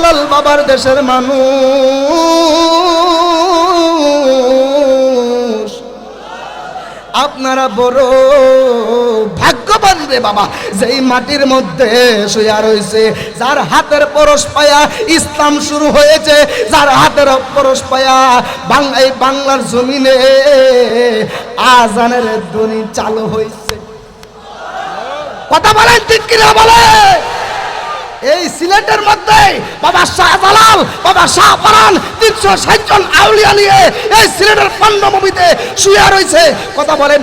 শাহজালাল বাবার দেশের মানুষ, আপনারা বড় ভাগ্যবান রে বাবা, যেই মাটির মধ্যে শুয়া রয়েছে, যার হাতের পরশ পায়া ইসলাম শুরু হয়েছে, যার হাতের পরশ পায়া এই বাংলার জমিনে আজানের ধ্বনি চালু হয়েছে। কথা বলেন ঠিক কিনা বলে? এই সিলেটের মধ্যে বাবা শাহজালাল, বাবা শাহপরান 360 জন আউলিয়া নিয়ে এই সিলেটের পান্ডবভূমিতে শুয়ে রয়েছে। কথা বলেন।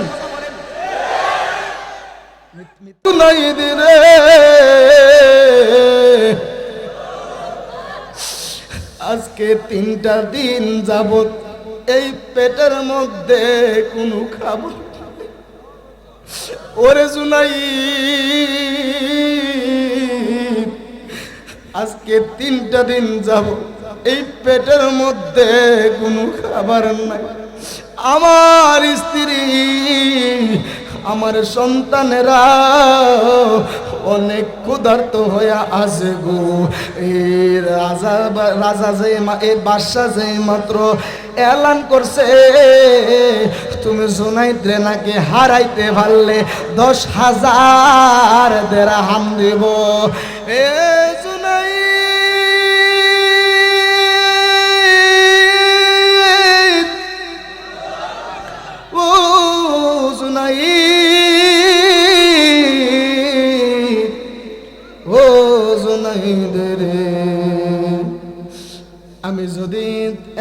মৃত্যু নাই দিরে, আজকে 3টা দিন যাবত এই পেটের মধ্যে কোনো খাবার। ওরে জুনাই, আজকে 3টা দিন যাব এই পেটের মধ্যে কোনো খাবার নাই। আমার স্ত্রী, আমার সন্তানেরা অনেক ক্ষুধার্ত হয়ে আছে গো। এই রাজা যে এই বাদশা যে মাত্র এলান করছে, তুমি জুনাইদরে নাকি হারাইতে পারলে 10,000 দিরহাম দিব। এ জুনাই, ও জুনাই, ও জুনাইদের, আমি যদি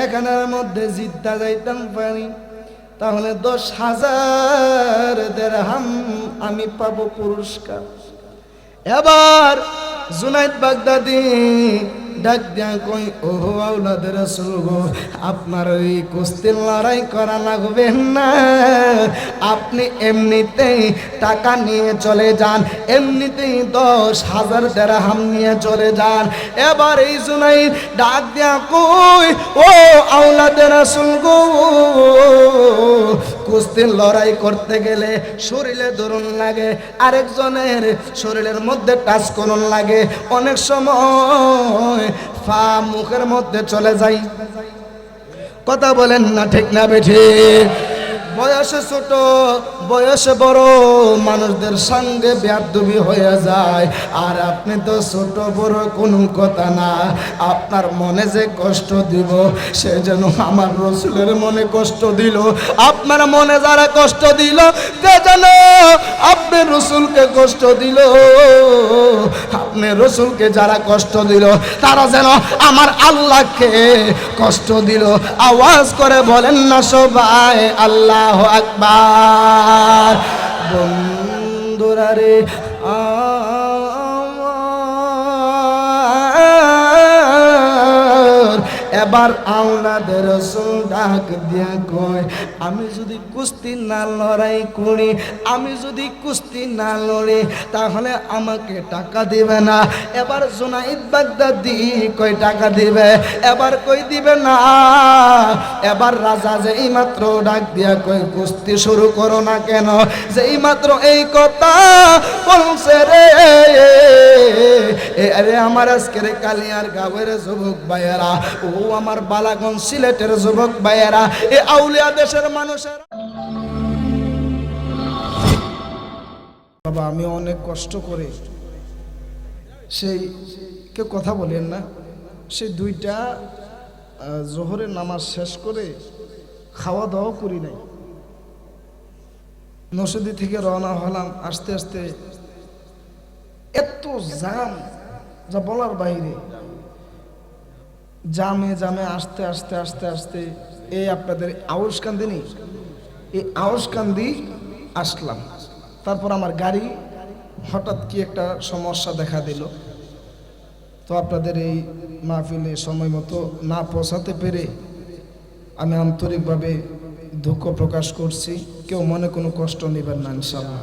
এখানের মধ্যে জিদ্দা যাইতাম পারি তাহলে 10,000 দিরহাম আমি পাবো পুরস্কার। এবার জুনাইদ বাগদাদি ডাক দিয়া কই, ও আওলাদের রাসূল গো, আপনার এই কুস্তির লড়াই করা লাগবে না, আপনি এমনিতেই টাকা নিয়ে চলে যান, এমনিতেই 10,000 দিরহাম নিয়ে চলে যান। এবার এই জুনাইদ ডাক দিয়া কই, ও আওলাদের রাসূল গো, কুস্তির লড়াই করতে গেলে শরীরে ধরুন লাগে, আরেকজনের শরীরের মধ্যে টাচ করুন লাগে, অনেক সময় পা মুখের মধ্যে চলে যায়। কথা বলেন না ঠিক না বেঠিক? বয়সে ছোট বয়সে বড় মানুষদের সঙ্গে বেয়াদবি হয়ে যায়। আর আপনি তো ছোট বড় কোনো কথা না, আপনার মনে যে কষ্ট দিব সে যেন আমার রসুলের মনে কষ্ট দিল। আপনার মনে যারা কষ্ট দিল সে যেন আপনি রসুলকে কষ্ট দিল। আপনি রসুলকে যারা কষ্ট দিল তারা যেন আমার আল্লাহকে কষ্ট দিল। আওয়াজ করে বলেন না সবাই আল্লাহু আকবার। বন্ধুরা রে, এবার আওলাদের রাসূল ডাক দিয়া কয়, আমি যদি কুস্তি না লড়াই করি, আমি যদি কুস্তি না লড়ি তাহলে আমাকে টাকা দিবে না। এবার জুনাইদ বাগদাদি কয় টাকা দিবে, এবার কই দিবে না। এবার রাজা যেই মাত্র ডাক দিয়া কয়, কুস্তি শুরু করো না কেন? যেই মাত্র এই কথা বলছে রে, আরে আমার আজকের কালিয়ার গাঁয়ের যুবক ভাইয়েরা, ও আমার বালাগঞ্জ সিলেটের যুবক ভাইয়েরা, এ আউলিয়া দেশের মানুষের বাবা, আমি অনেক কষ্ট করে সেই কেউ কথা বলেন না, সেই 2টা জোহরের নামাজ শেষ করে খাওয়া দাওয়া করি নাই, নসিদি থেকে রওনা হলাম। আস্তে আস্তে এত জাম যা বলার বাইরে, জামে জামে আস্তে আস্তে আস্তে আস্তে এই আপনাদের আউশকান্দি নেই, এই আউশকান্দি আসলাম। তারপর আমার গাড়ি হঠাৎ কি একটা সমস্যা দেখা দিল, তো আপনাদের এই মাহফিলে সময় মতো না পৌঁছাতে পেরে আমি আন্তরিকভাবে দুঃখ প্রকাশ করছি। কেউ মনে কোনো কষ্ট নেবেন না ইনশাআল্লাহ।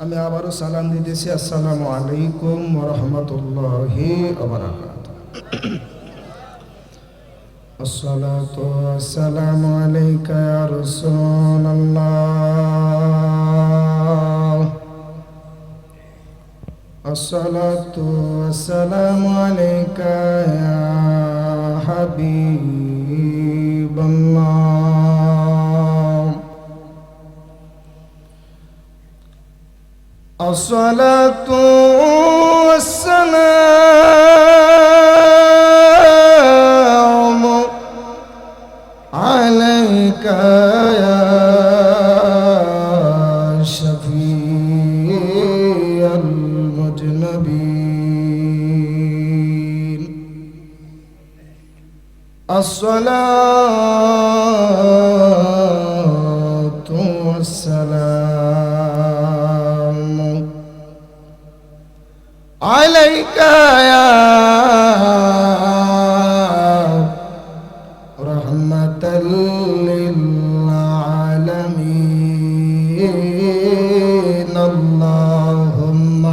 আমি আবারও সালাম দিতেছি, আসসালামু আলাইকুম ওয়া রাহমাতুল্লাহি ওয়া বারাকাতুহু। আসসালাতু ওয়াসসালামু আলাইকা ইয়া রাসূলুল্লাহ, আসসালাতু ওয়াসসালামু আলাইকা ইয়া حبيب الله الصلاة والسلام عليك يا شفيع المذنبين الصلاة والسلام عليك يا رحمة للعالمين اللهم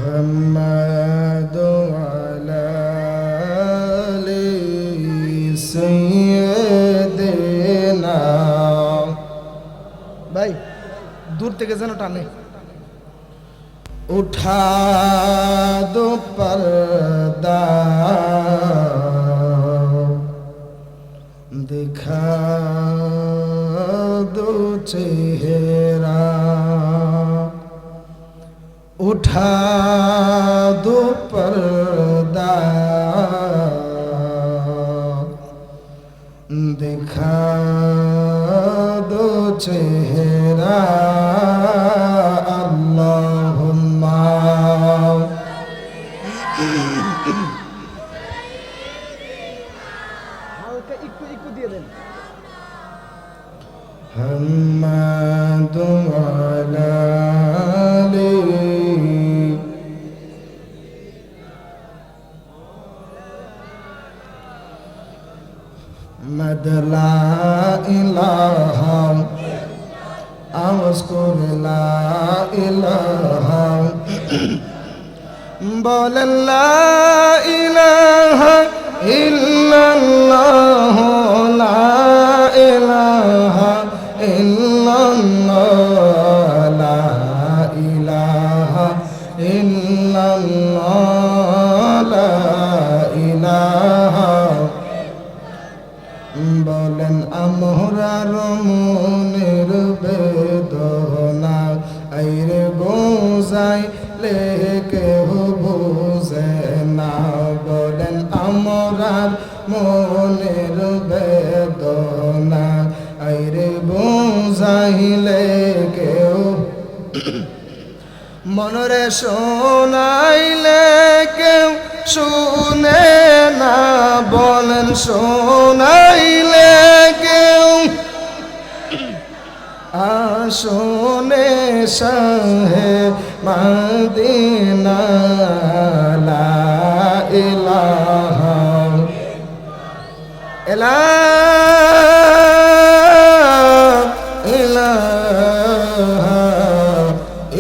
محمد وعلى آل سيدنا ভাই দূর থেকে যেন টানে উঠা দো পর্দা দিখা দো চেহারা उठा दो पर्दा दिखा दो चेहरा अल्लाहुम्मा हल्का इक्कू दिए दें हम्मादु अला मद ला इलाहा आवाज़ ला इलाहा बोल ला इलाहा इल्लल्लाह ला इलाहा इल्लल्लाह ला इलाहा इल्लल्लाह ला इलाहा বলেন আমরার মনের বেদনা আইরে বোঝাই লেকে বুঝে না বলেন আমরার মনের বেদনা আইরে বোঝাইলে কেউ মনরে শোনাইলে কেউ শুনে না বলেন শোনাইলে কেউ আসনে শাহে মদিনা লা ইলাহা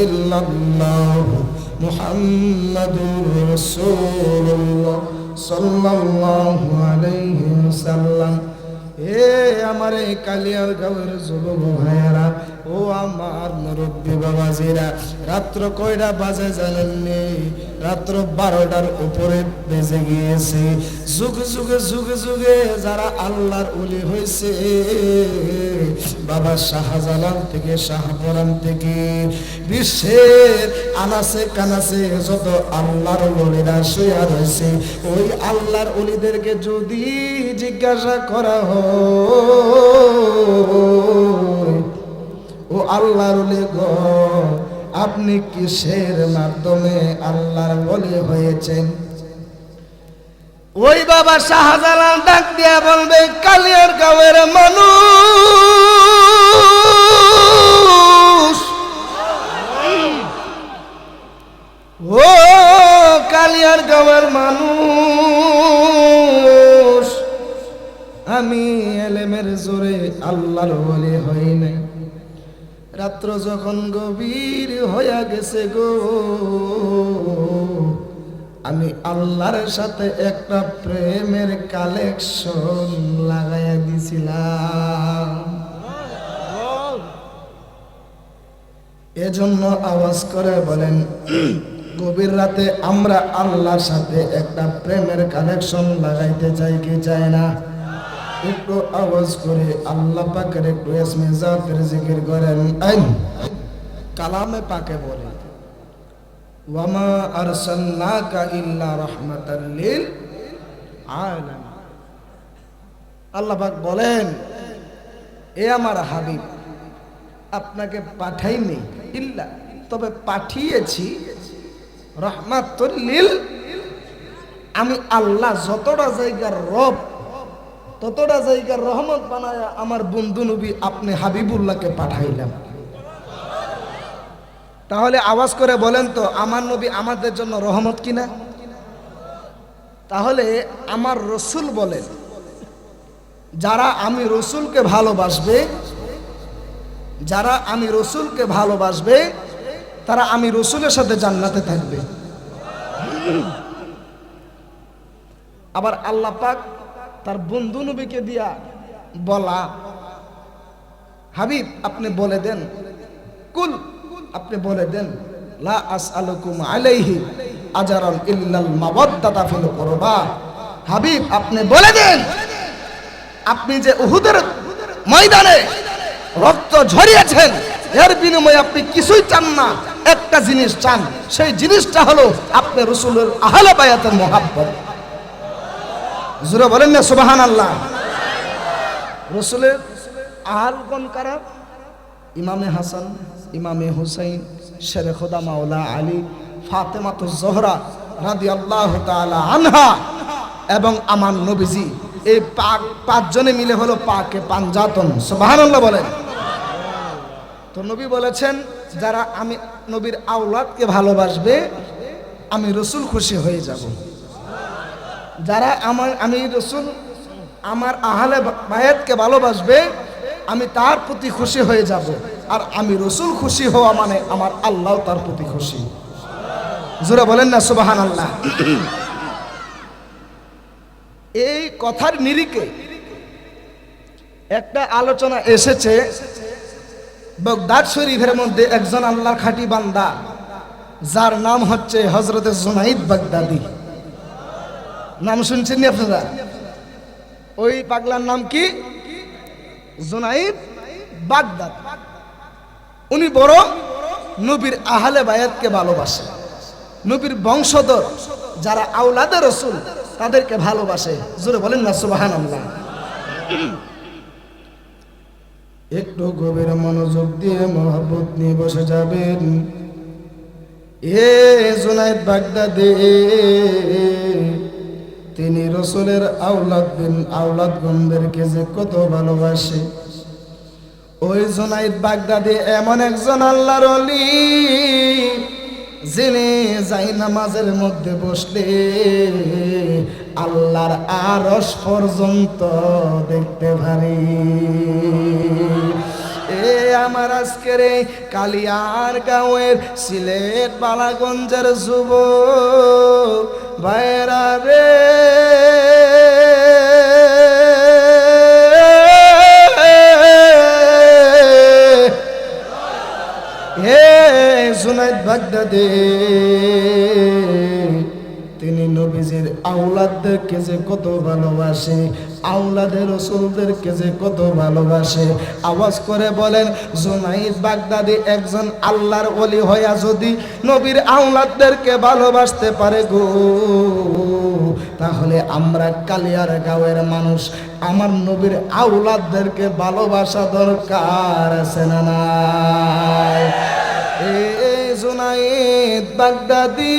ইল্লাল্লাহ মুহাম্মাদুর রাসূলুল্লাহ সাল্লাল্লাহু আলাইহি ওয়াসাল্লাম। এ আমার এই কালিয়ার গাঁয়ের যুবক ভাইয়েরা, ও আমার মুরব্বী বাবাজিরা, রাত্র কয়টা বাজে জানেননি? রাত্র 12টার উপরে বেজে গিয়েছে। যুগে যুগে যুগে যুগে যারা আল্লাহর ওলি হয়েছে, বাবা শাহজালাল থেকে শাহপরান থেকে বিশ্বের আনাসে কানাসে যত আল্লাহর ওলিরা শুয়ে রয়েছে, ওই আল্লাহর ওলিদেরকে যদি জিজ্ঞাসা করা হয়, ও আল্লাহর ওলি গো, আপনি কিসের মাধ্যমে আল্লাহর ওলি হয়েছেন? ওই বাবা শাহজালাল ডাক দিয়া বলবে, কালিয়ার গাঁয়ের মানুষ, ও কালিয়ার গাঁয়ের মানুষ, আমি এলেমের জোরে আল্লাহর ওলি হই নাই। রাত্র যখন গভীর হইয়া গেছে গো, আমি আল্লাহর সাথে একটা প্রেমের কালেকশন লাগাইয়া দিছিলাম। এজন্য আওয়াজ করে বলেন, গভীর রাতে আমরা আল্লাহর সাথে একটা প্রেমের কানেকশন লাগাইতে চাই কি চাই না? একটু আওয়াজ করে আল্লাহ পাকের একটু ইসমে জাতের জিকির করেন। কালামে পাকে বলে, ওয়ামা আরসালনাকা ইল্লা রাহমাতাল লিল আলামিন। আল্লাহ পাক বলেন, এ আমার হাবিব, আপনাকে পাঠাইনি ইল্লা, তবে পাঠিয়েছি রাহমাতুল লিল। আমি আল্লাহ যতটা জায়গার রব ততটা জায়গার রহমত বানায়া আমার বন্ধু নবী আপনি হাবিবুল্লাহকে পাঠাইলাম। তাহলে আওয়াজ করে বলেন তো, আমার নবী আমাদের জন্য রহমত কিনা? তাহলে আমার রসুল বলেন, যারা আমি রসুলকে ভালোবাসবে, যারা আমি রসুলকে ভালোবাসবে তারা আমি রসুলের সাথে জান্নাতে থাকবে। আবার আল্লাহ পাক তার বন্ধু নবীকে দিয়া বলা, হাবিব আপনি বলে দেন, কুল আপনি বলে দেন, লা আসআলুকুম আলাইহি আজরান ইল্লাল মাওয়াদ্দাতা ফিল কুরবা। হাবিব আপনি বলে দেন, আপনি যে উহুদের ময়দানে রক্ত ঝরিয়েছেন এর বিনিময়ে আপনি কিছুই চান না, একটা জিনিস চান, সেই জিনিসটা হলো আপনি রাসূলের আহলে বায়াতের মুহাব্বত। জোরে বলেন না সুবহানাল্লাহ। রাসূলের আহলগণ কারা? ইমামে হাসান, ইমামে হুসাইন, শেরে খোদা মাওলা আলী, ফাতেমাতুজ জোহরা রাদিয়াল্লাহু তাআলা আনহা এবং আমার নবীজি। এই পাঁচজনে মিলে হলো পাকে পাঞ্জাতন। সুবহানাল্লাহ বলেন। তো নবী বলেছেন, যারা আমি নবীর আওলাদকে ভালোবাসবে আমি রসুল খুশি হয়ে যাব। যারা আমি রসুল আমার আহলে বায়াতকে ভালোবাসবে আমি তার প্রতি খুশি হয়ে যাব। আর আমি রসুল খুশি হওয়া মানে আমার আল্লাহ তার প্রতি খুশি। জোরে বলেন না সুবহানাল্লাহ। এই কথার নিরিখে একটা আলোচনা এসেছে, বাগদাদ শরীফের মধ্যে একজন আল্লাহর খাঁটি বান্দা যার নাম হচ্ছে হযরত জুনাইদ বাগদাদি। নাম শুনছেন নি আপনারা? ওই পাগলার নাম কি? জুনাইদ বাগদাদ। উনি বড় নবীর আহলে বায়াতকে ভালোবাসে, নবীর বংশধর যারা আওলাদে রাসূল তাদেরকে ভালোবাসে। জোরে বলেন না সুবহানাল্লাহ। একটু গভীর মনোযোগ দিয়ে মহব্বত নিয়ে বসে যাবেন। এ জুনাইদ বাগদাদি তিনি রাসূলের আওলাদগণদেরকে যে কত ভালোবাসে। ওই জুনাইদ বাগদাদি এমন একজন আল্লাহর ওলি যিনি জায়নামাজের মধ্যে বসলে আল্লাহর আরশ পর্যন্ত দেখতে পারি। এ আমার আজকের এই কালিয়ার গাঁয়ের সিলেট বালাগঞ্জের যুবক ভাইরা রে, হে জুনাইদ বাগদাদি তিনি নবীজির আওলাদদেরকে যে কত ভালোবাসে, আওলাদের রাসূলদেরকে যে কত ভালোবাসে। আওয়াজ করে বলেন, জুনাইদ বাগদাদি একজন আল্লাহর ওলি হইয়া যদি নবীর আওলাদদেরকে ভালোবাসতে পারে গো, তাহলে আমরা কালিয়ার গাঁয়ের মানুষ আমার নবীর আওলাদদেরকে ভালোবাসা দরকার আছে না নাই? এই জুনাইদ বাগদাদি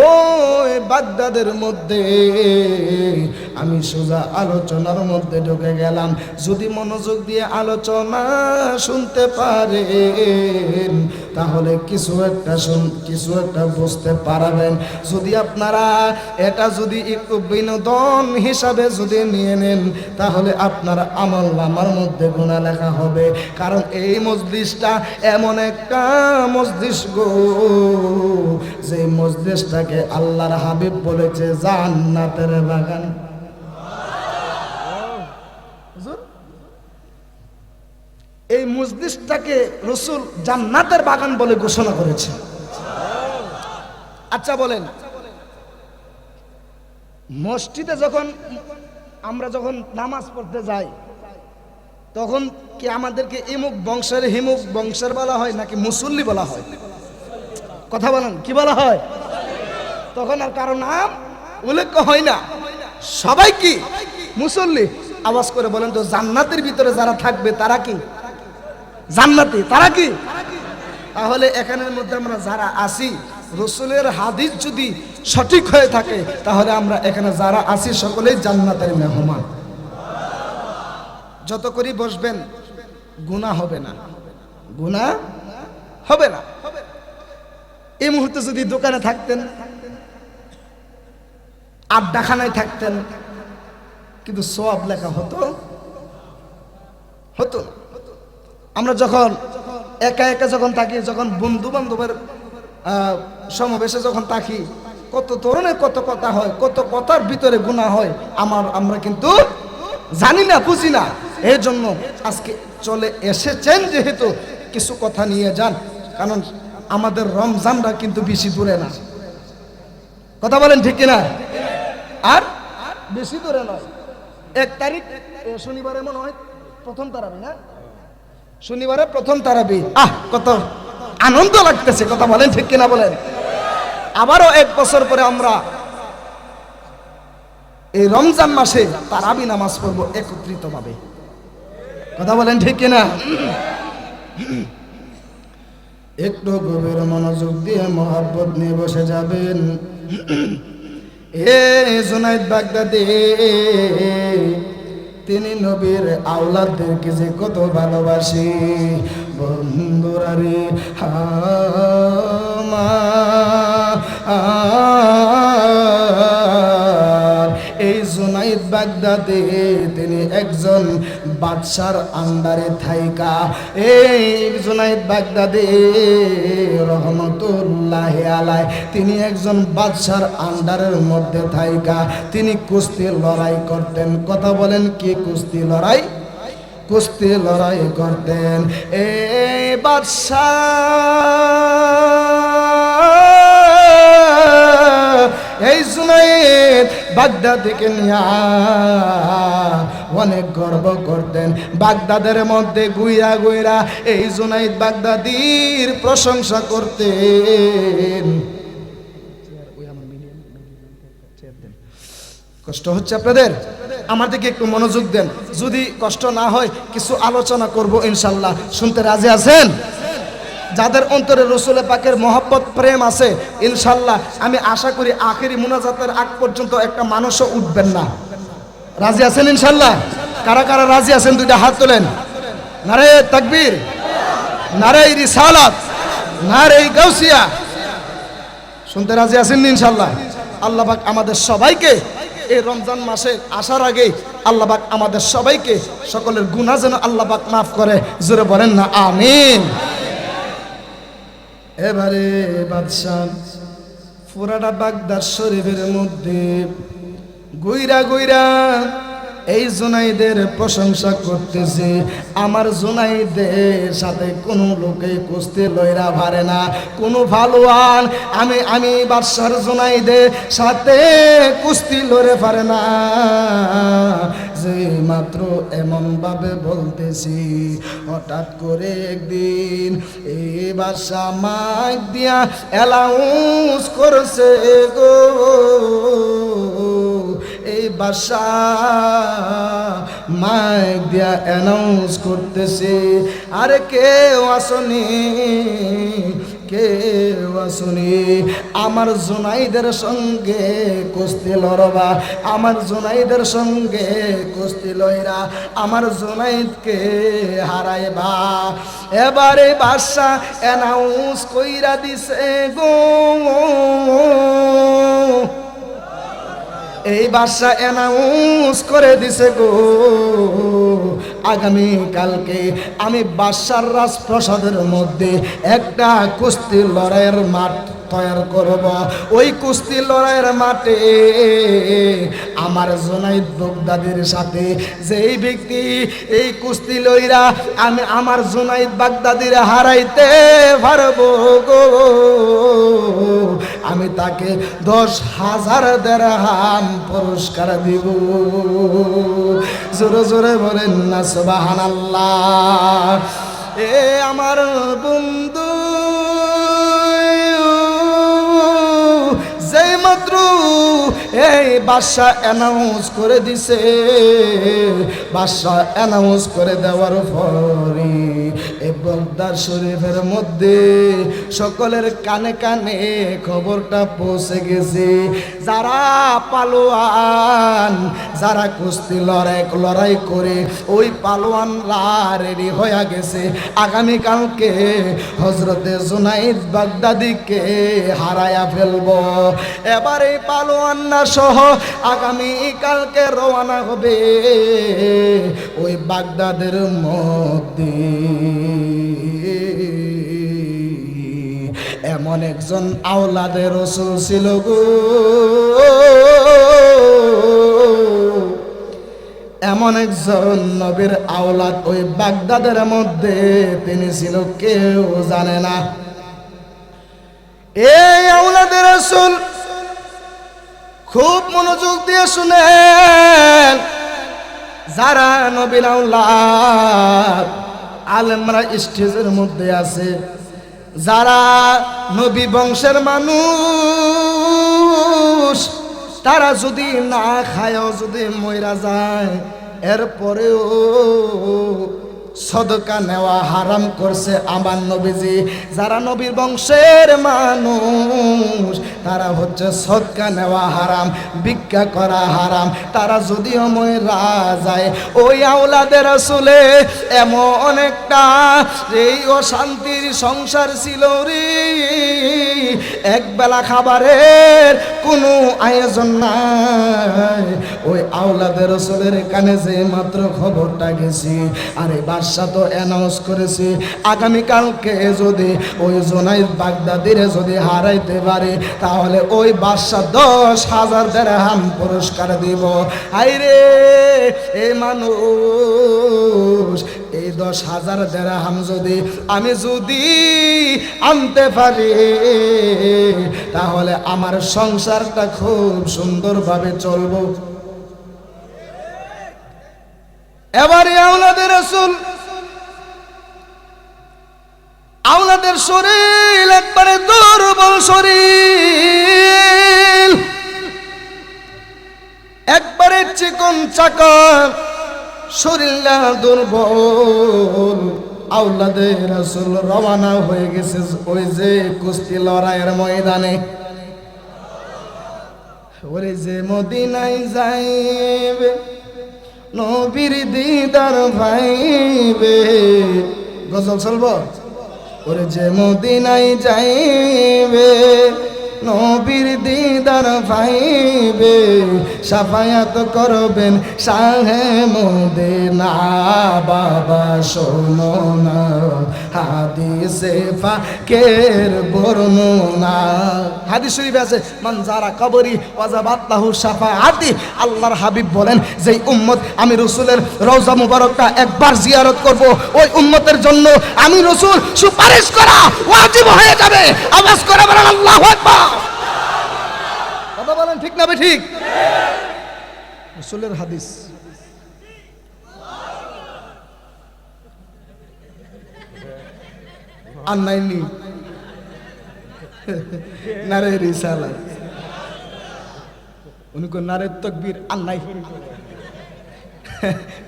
ওই বাগদাদের মধ্যে আমি সোজা আলোচনার মধ্যে ঢুকে গেলাম। যদি মনোযোগ দিয়ে আলোচনা শুনতে পারেন তাহলে কিছু একটা বুঝতে পারবেন। যদি আপনারা এটা যদি একটু বিনোদন হিসাবে যদি নিয়ে নেন তাহলে আপনার আমল নামার মধ্যে গুনাহ লেখা হবে। কারণ এই মজলিসটা এমন একটা মজলিস গো, যে মজলিসটাকে আল্লাহর হাবিব বলেছে জান্নাতের বাগান। এই মজলিসটাকে রাসূল জান্নাতের বাগান বলে ঘোষণা করেছে। আচ্ছা বলেন, মসজিদে আমরা যখন নামাজ পড়তে যাই তখন কি আমাদেরকে ইমুক বংশের হিমুক বংশের বলা হয় নাকি মুসল্লি বলা হয়? কথা বলেন, কি বলা হয়? তখন আর কারো নাম উল্লেখ হয় না, সবাই কি মুসল্লি। আওয়াজ করে বলেন তো, জান্নাতের ভিতরে যারা থাকবে তারা কি জান্নাতি? তারা কি? তাহলে এখানের মধ্যে আমরা যারা আছি, রাসূলের হাদিস যদি সঠিক হয়ে থাকে, তাহলে আমরা এখানে যারা আছি সকলেই জান্নাতের মেহমান। যত করি বসবেন গুনাহ হবে না, গুনাহ হবে না। এই মুহূর্তে যদি দোকানে থাকতেন, আড্ডাখানায় থাকতেন, কিন্তু সওয়াব লেখা হতো না। আমরা যখন একা একা যখন থাকি, যখন বন্ধু বান্ধবের সমাবেশে যখন থাকি, কত ধরনের কত কথা হয়, কত কথার ভিতরে গুনাহ হয়, আমরা কিন্তু জানি না, বুঝি না। এই জন্য আজকে চলে এসেছেন যেহেতু কিছু কথা নিয়ে যান, কারণ আমাদের রমজানটা কিন্তু বেশি দূরে না। কথা বলেন ঠিক কিনা? আর বেশি দূরে নয়। 1 তারিখ শনিবারে মনে হয় প্রথম তারাবি, না? শনিবারে প্রথম তারাবি। কত আনন্দ লাগতেছে। কথা বলেন ঠিক কিনা বলেন? আবারও 1 বছর পরে আমরা এই রমজান মাসে তারাবি নামাজ পড়বো একত্রিত ভাবে। কথা বলেন ঠিক কিনা? একটু গভীর মনোযোগ দিয়ে মহব্বত নিয়ে বসে যাবেন। জুনাইদ বাগদাদি তিনি নবীর আওলাদদেরকে যে কত ভালোবাসে বন্ধুরা রে। এই জুনাইদ বাগদাদি তিনি একজন বাদশার আন্ডারে থাইকা, এই জুনাইদ বাগদাদি রহমতুল্লাহি আলাইহি তিনি একজন বাদশার আন্ডারের মধ্যে থাইকা তিনি কুস্তি লড়াই করতেন। কথা বলেন, কি কুস্তি লড়াই? কুস্তি লড়াই করতেন। এই বাদশাহ এই জুনাইদ বাগদাদিকে নিয়ে অনেক গর্ব করতেন। বাগদাদের মধ্যে গুইরা গুইরা এই জুনাইদ বাগদাদির প্রশংসা করতেন। কষ্ট হচ্ছে আপনাদের? আমার দিকে একটু মনোযোগ দেন। যদি কষ্ট না হয় কিছু আলোচনা করব ইনশাল্লাহ। শুনতে রাজি আছেন? যাদের অন্তরে রাসূল পাকের মহব্বত প্রেম আছে, ইনশাল্লাহ আমি আশা করি আখেরি মুনাজাতের আগ পর্যন্ত একটা মানুষও উঠবেন না। রাজি আছেন ইনশাল্লাহ? কারা কারা রাজি আছেন দুইটা হাত তোলেন। নারে তাকবীর, নারে রিসালাত, নারে গাউসিয়া। শুনতে রাজি আছেন ইনশাল্লাহ? আল্লাহ পাক আমাদের সবাইকে এই রমজান মাসে আসার আগে আল্লাহ পাক আমাদের সবাইকে সকলের গুনাহ যেন আল্লাহ পাক মাফ করে। জোরে বলেন না আমিন। এবারে বাদশাহ পুরাটা বাগদাদ শরীফের মধ্যে গুইরা গুইরা এই জুনাইদের প্রশংসা করতেছে। আমার জুনাইদের সাথে কোনো লোকে কুস্তি লইরা পারে না, কোনো ভালোয়ান আমি বাদশার জুনাইদের সাথে কুস্তি লড়ে পারে না। যে মাত্র এমন ভাবে বলতেছি, হঠাৎ করে একদিন এই বাদশা মাইক দিয়া অ্যালাউন্স করছে গো, এই বাদশা মাইক দিয়া অ্যানাউন্স করতেছে, আরে কেউ আসনি, কেউ আসনি, আমার জুনাইদের সঙ্গে কুস্তি লড়বা, আমার জুনাইদের সঙ্গে কুস্তি লইরা আমার জুনাইদকে হারাইবা। এবারে বাদশা অ্যানাউন্স কইরা দিছে গো, এই বাদশা অ্যানাউন্স করে দিছে গো, আগামী কালকে আমি বাদশার রাজপ্রাসাদের মধ্যে একটা কুস্তি লড়াইয়ের মাঠ তৈরি করব। ওই কুস্তি লড়াইয়ের মাঠে আমার জুনাইদ বাগদাদির সাথে যেই ব্যক্তি এই কুস্তি লইরা আমি আমার জুনাইদ বাগদাদির হারাইতে পারবো গো, আমি তাকে 10,000 দিরহাম পুরস্কার দিব। জোরে জোরে বলেন না সুবহানাল্লাহ। এ আমার বন্ধু, যেই মাত্র এই বাদশা অ্যানাউন্স করে দিছে, বাদশা অ্যানাউন্স করে দেওয়ার পরে এই বাগদাদ শরীফের মধ্যে সকলের কানে কানে খবরটা পৌঁছে গেছে। যারা পালোয়ান, যারা কুস্তি লড়াই করে ওই পালোয়ানরা রেডি হয়ে গেছে আগামীকালকে হযরতে জুনাইদ বাগদাদিকে হারায়া ফেলবো। এবার এই পালোয়ানরা সহ আগামী কালকে রওনা হবে ওই বাগদাদের মধ্যে। এমন একজন আওলাদে রাসূল ছিল গো, এমন একজন নবীর আওলাদ ওই বাগদাদের মধ্যে তিনি ছিল, কেউ জানে না। এই আওলাদে রাসূল খুব মনোযোগ দিয়ে শুনেন, যারা নবীর আওলাদ আলেমরা স্টেজের মধ্যে আছে, যারা নবী বংশের মানুষ, তারা যদি না খায়ও যদি মইরা যায়, এরপরেও সদকা নেওয়া হারাম করছে আমার নবীজি। যারা নবীর বংশের মানুষ তারা হচ্ছে সদকা নেওয়া হারাম, ভিক্ষা করা হারাম। তারা যদিও মইরা যায়, ওই আওলাদে রাসূলে এমন একটা এই অশান্তির সংসার ছিল রে, একবেলা খাবারের কোনো আয়োজন নাই। ওই আওলাদে রাসূলের কানে যে মাত্র খবরটা গেছি, আরে বাদশা তো অ্যানাউন্স করেছে আগামীকালকে যদি ওই জুনাইদ বাগদাদিরে যদি হারাইতে পারে তাহলে ওই বাদশা 10,000 দিরহাম পুরস্কার দিব। আইরে এই মানুষ, এই 10,000 দিরহাম যদি আমি আনতে পারি তাহলে আমার সংসারটা খুব সুন্দরভাবে চলবে। এবারে আওলাদে রাসূল, আওলাদের শরীর একবারে দুর্বল শরীর, একবারে চিকন চাকা শরীরটা দুর্বল। আওলাদে রাসূল রওনা হয়ে গেছে ওই যে কুস্তি লড়াইয়ের ময়দানে। ওরে যে মদিনায় যাইবে নবীর দিদার পাইবে, গজল চলবো। ওরে যে মদিনায় যাইবে নবীর দিদার পাইবে, শাফায়াত করবেন শাহে মদিনা। বাবা শোনো না হাদিসে পাকের বর্ণনা, হাদিস শরীফে আছে মান যারা কবরি ওয়াজাবাত লাহু শাফাআতি। আল্লাহর হাবিব বলেন, যেই উম্মত আমি রাসূলের রওজা মুবারকটা একবার জিয়ারত করব, ওই উম্মতের জন্য আমি রাসূল সুপারিশ করা ওয়াজিব হয়ে যাবে। আওয়াজ করে বলেন আল্লাহু আকবার। কথা বলেন ঠিক না ঠিক? রাসূলের হাদিস। আর নাইনি নারে রিসালাত, উনি কো নারে তাকবীর আর নাই।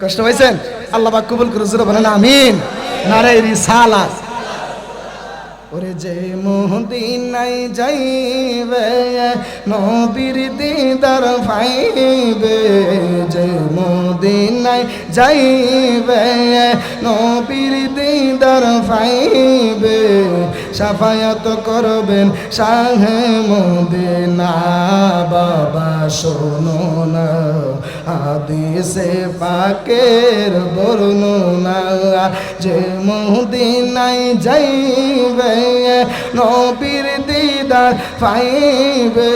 কষ্ট হয়েছেন? আল্লাহ পাক কবুল করে জোরে বলেন আমিন। নারে রিসালাত। ওরে যে মদিনায় যাইবে নবীর দিদার পাইবে, যে মদিনায় যাইবে নবীর দিদার পাইবে, শাফায়াত করবেন শাহে মদিনা বাবা শোনো না হাদিসে পাকের বর্ণনা যে মদিনায় যাইবে নবীর দিদার পাইবে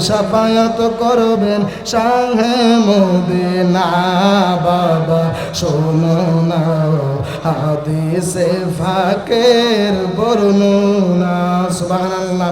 শাফায়াত করবেন শাহে মদিনা বাবা শোনো না হাদিসে পাকের বর্ণনা সুবহানাল্লাহ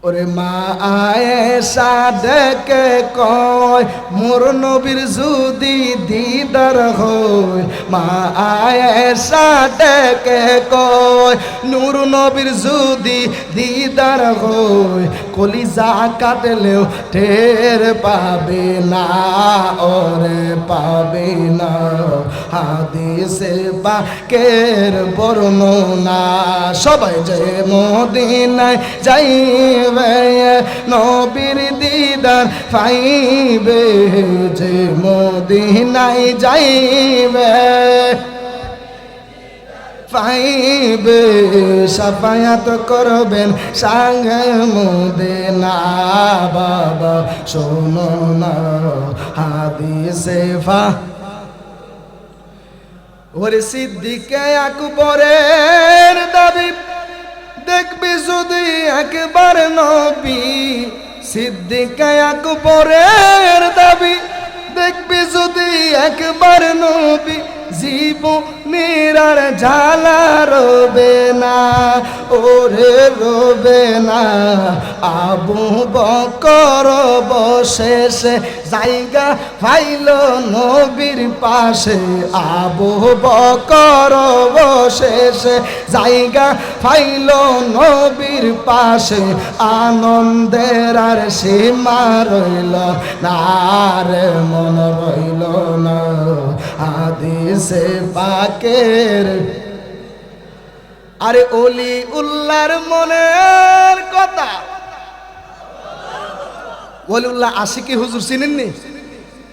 ওরে মা আয়েশা ডেকে কয় মোর নবীর যদি দিদার হয় মা আয়েশা ডেকে কয় নূর নবীর যদি দিদার হয় কলিজা কাটলেও টের পাবে না ওরে পাবে না হাদিসে পাকের বর্ণনা সবাই যে মদিনায় যাইবে নবীর দিদার পাইবে যে মদিনায় যাইবে পাইবে শাফায়াত করবেন শাহে মদিনা বাবা শোনো না হাদিসে ওরে সিদ্দিকে আকবরের দাবি দেখবি যদি একবার নবী সিদ্দিকে আকবরের দাবি দেখবি যদি একবার নবী জীবনের আর জ্বালা রবে না ওরে রবে না আবু বকর বশেষে জায়গা পাইল নবীর পাশে আবু বকর বশেষে জায়গা পাইল নবীর পাশে আনন্দের আর সীমা রইল না রে মন রইল না হাদিসে পাকের আরে ওলি উল্লাহর মনের কথা ওলিউল্লাহ আশিকি হুজুর চিনেননি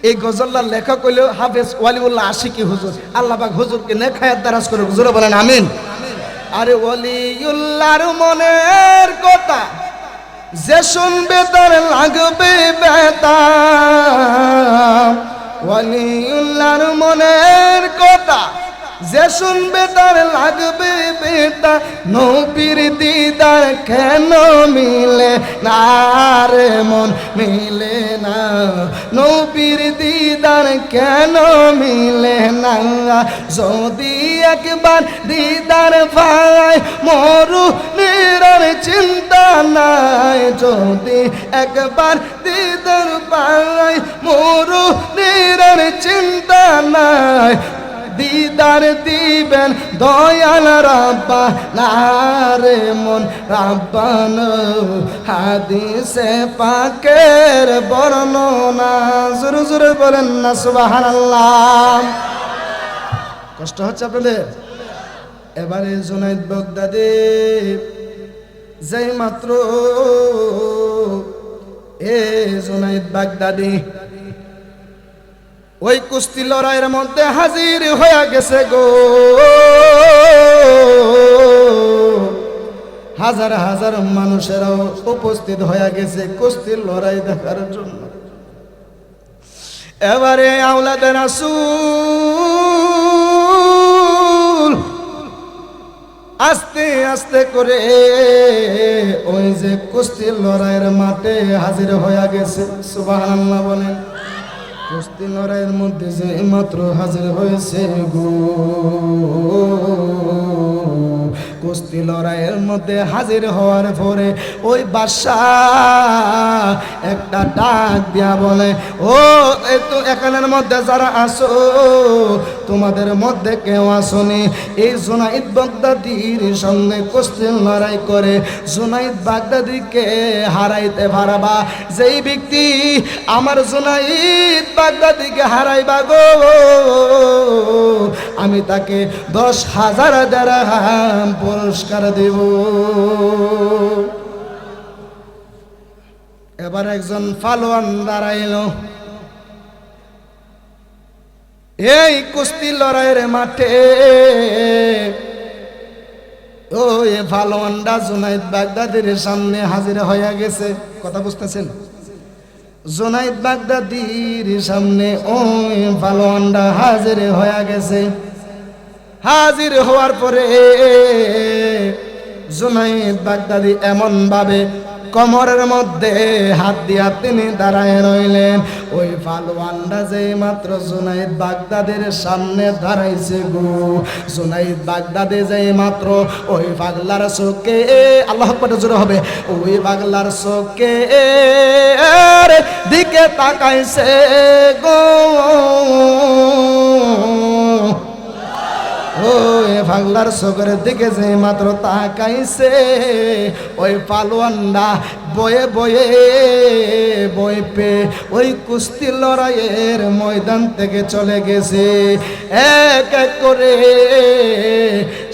এই গজল্লার লেখক হইল হাফেজ ওয়ালিউল্লাহ আশিকি হুজুর আল্লাহ পাক হুজুরকে নেখায়াত দারাজ করে হুজুর বলেন আমিন আরে ওলিউল্লাহর মনের কথা যে শুনবে তার লাগবে বেতা ওয়ালিউল্লাহর মনের কথা যে শুনবে তার লাগবে বেতা নবীর দিদার কেন মিলে না রে মন মিলে না নবীর দিদার কেন মিলে না যদি একবার দিদার পায় মরু নিরার চিন্তা নাই যদি একবার দিদার পায় মরু নিরার চিন্তা নাই দিদার দিবেন দয়াল রাব্বা না রে মন রাব্বান হাদিসে পাকের বর্ণনা জোরে জোরে বলেন না সুবহানাল্লাহ কষ্ট হচ্ছে আপনাদের এবারে জুনাইদ বাগদাদি যেই মাত্র জুনাইদ বাগদাদি ওই কুস্তি লড়াইয়ের মধ্যে হাজির হয়ে গেছে গো হাজার হাজার মানুষেরাও উপস্থিত হয়ে গেছে কুস্তির লড়াই দেখার জন্য এবারে আওলাদে রাসূল আস্তে আস্তে করে ওই যে কুস্তির লড়াইয়ের মাঠে হাজির হয়ে গেছে সুবহানাল্লাহ বলেন কুস্তি লড়াইয়ের মধ্যে যে মাত্র হাজির হয়েছে গো কুস্তি লড়াইয়ের মধ্যে হাজির হওয়ার পরে ওই বাদশাহ একটা ডাক দিয়া বলে ও তো এখানের মধ্যে যারা আসো তোমাদের মধ্যে কেউ আসনি এই জুনাইদ বাগদাদির সঙ্গে কুস্তি লড়াই করে জুনাইদ বাগদাদিকে হারাইতে পারবা যেই ব্যক্তি আমার জুনাইদ বাগদাদিকে হারাইবা গো আমি তাকে 10,000 দিরহাম পুরস্কার দেব এবার একজন পালোয়ান দাঁড়াইল এই কুস্তি লড়াইয়ের মাঠে ওই পালোয়ানটা জুনাইদ বাগদাদির সামনে হাজির হয়ে গেছে। কথা বুঝতেছেন? জুনাইদ বাগদাদির সামনে ওই পালোয়ানটা হাজির হয়ে গেছে। হাজির হওয়ার পরে জুনাইদ বাগদাদি এমন ভাবে কোমরের মধ্যে হাত দিয়া তিনি দাঁড়ায় রইলেন। ওই পালোয়ানটা যে মাত্র জুনাইদ বাগদাদের সামনে দাঁড়াইছে গো, জুনাইদ বাগদাদি যে মাত্র ওই পাগলার চোখে, আল্লাহু আকবার জোরে হবে, ওই পাগলার চোখে দিকে তাকাইছে গো, ওই পাগলার চোখের দিকে যে মাত্র তাকাইছে, ওই পালোয়ানটা বয়ে বয়ে বই পে ওই কুস্তি লড়াইয়ের ময়দান থেকে চলে গেছে। এক এক করে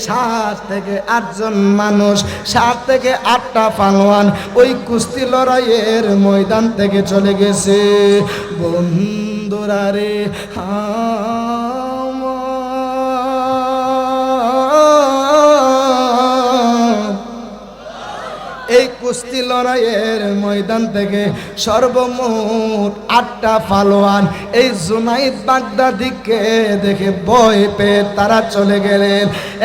7 থেকে 8 জন মানুষ, 7 থেকে 8টা পালোয়ান ওই কুস্তি লড়াইয়ের ময়দান থেকে চলে গেছে। বন্ধুরা রে, এই কুস্তি লড়াইয়ের ময়দান থেকে সর্বমোট 8টা পালোয়ান এই জুনাইদ বাগদাদিকে দেখে ভয় পেয়ে তারা চলে গেলেন।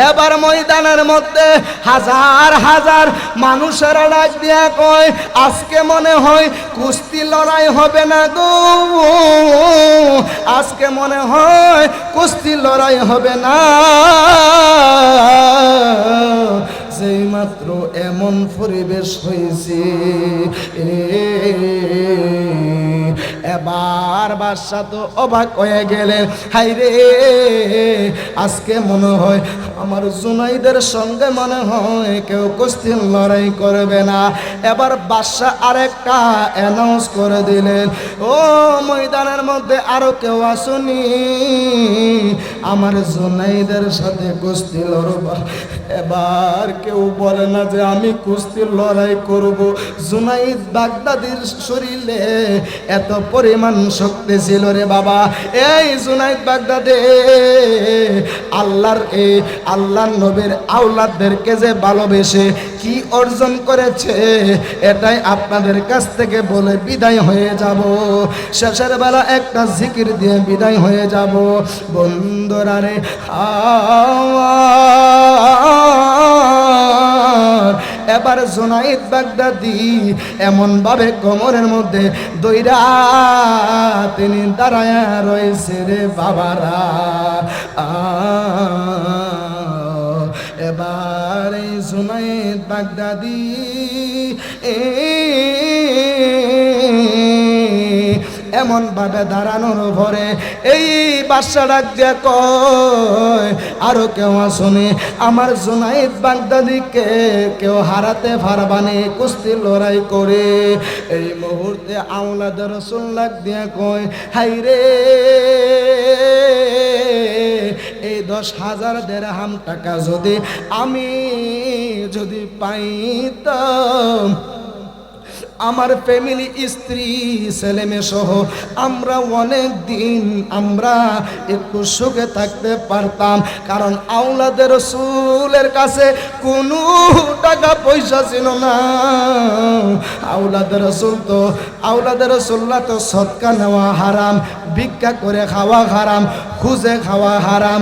এবার ময়দানের মধ্যে হাজার হাজার মানুষেরা ডাক দিয়া কয়, আজকে মনে হয় কুস্তি লড়াই হবে না গো, আজকে মনে হয় কুস্তি লড়াই হবে না। যেই মাত্র এমন পরিবেশ হয়েছে, এবার বাদশা তো অবাক হয়ে গেলেন, হাই রে, আজকে মনে হয় আমার জুনাইদের সঙ্গে মনে হয় কেউ কুস্তি লড়াই করবে না। এবার বাদশা আরেকটা অ্যানাউন্স করে দিলেন, ও ময়দানের মধ্যে আরো কেউ আসুনি, আমার জুনাইদের সাথে কুস্তি লড়ব। এবার কেউ বলে না যে আমি কুস্তি লড়াই করব। জুনাইদ বাগদাদির শরীরে এত পরিমাণ শক্তি ছিল রে বাবা। এই জুনাইদ বাগদাদি আল্লাহর নবীর আওলাদদেরকে যে ভালোবেসে কি অর্জন করেছে, এটাই আপনাদের কাছ থেকে বলে বিদায় হয়ে যাব। শেষের বেলা একটা জিকির দিয়ে বিদায় হয়ে যাব। বন্ধুরা রে, এবার জুনাইদ বাগদাদি এমন ভাবে কোমরের মধ্যে দইরা তিনি দাঁড়ায়া রয়েছে রে বাবারা। এবার এই জুনাইদ বাগদাদি এমন ভাবে দাঁড়ানোর পরে এই বাদশা ডাক দিয়া কয়, আরো কেউ আসুনি, আমার জুনাইদ বাগদাদিকে কেউ হারাতে পারবানি কুস্তি লড়াই করে। এই মুহূর্তে আওলাদ রাসূল ডাক দিয়া কয়, হাই রে, এই 10,000 দিরহাম টাকা যদি আমি পাইতাম, আমার ফ্যামিলি, স্ত্রী, ছেলে মেয়ে সহ আমরা অনেক দিন আমরা একটু সুখে থাকতে পারতাম। কারণ আওলাদের রাসূলের কাছে কোনো টাকা পয়সা ছিল না। আওলাদের রাসূলরা তো সদকা নেওয়া হারাম, ভিক্ষা করে খাওয়া হারাম, খুঁজে খাওয়া হারাম।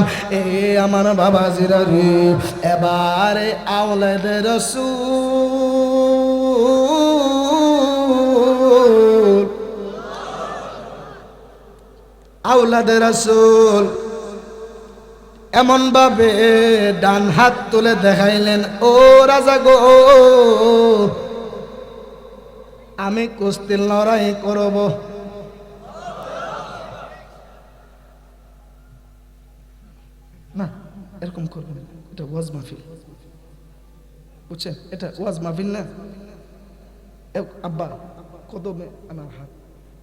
আমার বাবাজিরা রে, এবারে আওলাদের রাসূল এমন ভাবে ডান হাত তুলে দেখাইলেন, ও রাজা গো, আমি কুস্তি লড়াই করব। না, এরকম করবেন, এটা ওয়াজ মাহফিল, বুঝছেন? এটা ওয়াজ মাহফিল না। আব্বা কদমে আমার হাত,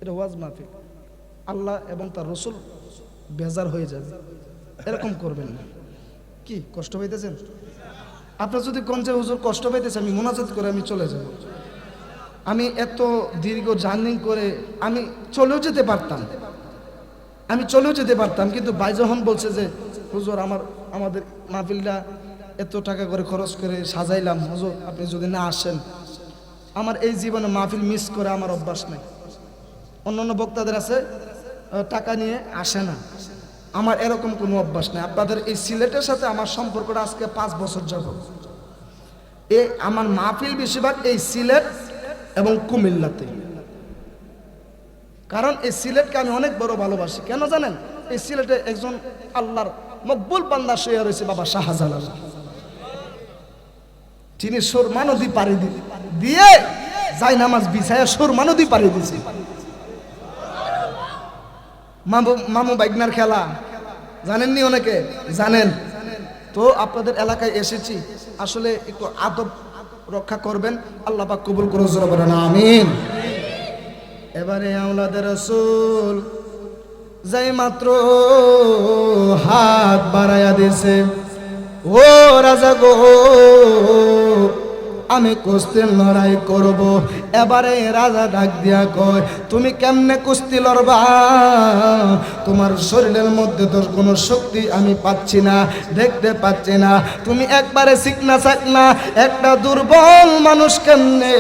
এটা ওয়াজ মাহফিল। আল্লাহ এবং তার রাসূল বেজার হয়ে যাবে, এরকম করবেন না। কি কষ্ট পাইতেছেন? আপনার যদি কোন যে হুজুর কষ্ট পাইতেছে, আমি মুনাজাত করে আমি চলে যাব। আমি এত দীর্ঘ জার্নি করে আমি চলেও যেতে পারতাম, কিন্তু ভাই যখন বলছে যে হুজুর আমাদের মাহফিলটা এত টাকা করে খরচ করে সাজাইলাম, হুজুর আপনি যদি না আসেন, আমার এই জীবনে মাহফিল মিস করে আমার অভ্যাস নেই। অন্যান্য বক্তাদের আছে টাকা নিয়ে আসে না, আমার এরকম কোনো অভ্যাস নেই। আপনাদের এই সিলেটের সাথে আমার সম্পর্কটা আজকে 5 বছর যাবত। আমার মাহফিল বেশিরভাগ এই সিলেট এবং কুমিল্লাতে, কারণ এই সিলেটকে আমি অনেক বড় ভালোবাসি। কেন জানেন? এই সিলেটে একজন আল্লাহর মকবুল বান্দা শুয়ে রয়েছে, বাবা শাহজালাল। তিনি সুরমা নদী পাড়ি দিয়ে যাই নামাজ বিছায়া সুরমা নদী পাড়ি দিয়েছে। মামু বাইগনার খেলা জানেননি? অনেকে জানেন। তো আপনাদের এলাকায় এসেছি, আসলে একটু আদব রক্ষা করবেন, আল্লাহ পাক কবুল করুন, জোরে বলেন আমিন। এবারে আওলাদের রাসূল যাই মাত্র হাত বাড়ায়া দিয়েছে, ও রাজা গো আমি কুস্তির লড়াই করব। এবারে রাজা ডাক দিয়া কয়, তুমি কেমনে কুস্তি লড়বা? তোমার শরীরের মধ্যে তো কোনো শক্তি আমি পাচ্ছি না, দেখতে পাচ্ছি না। তুমি একবারে চিকনা চাকনা একটা দুর্বল মানুষ, কেমনে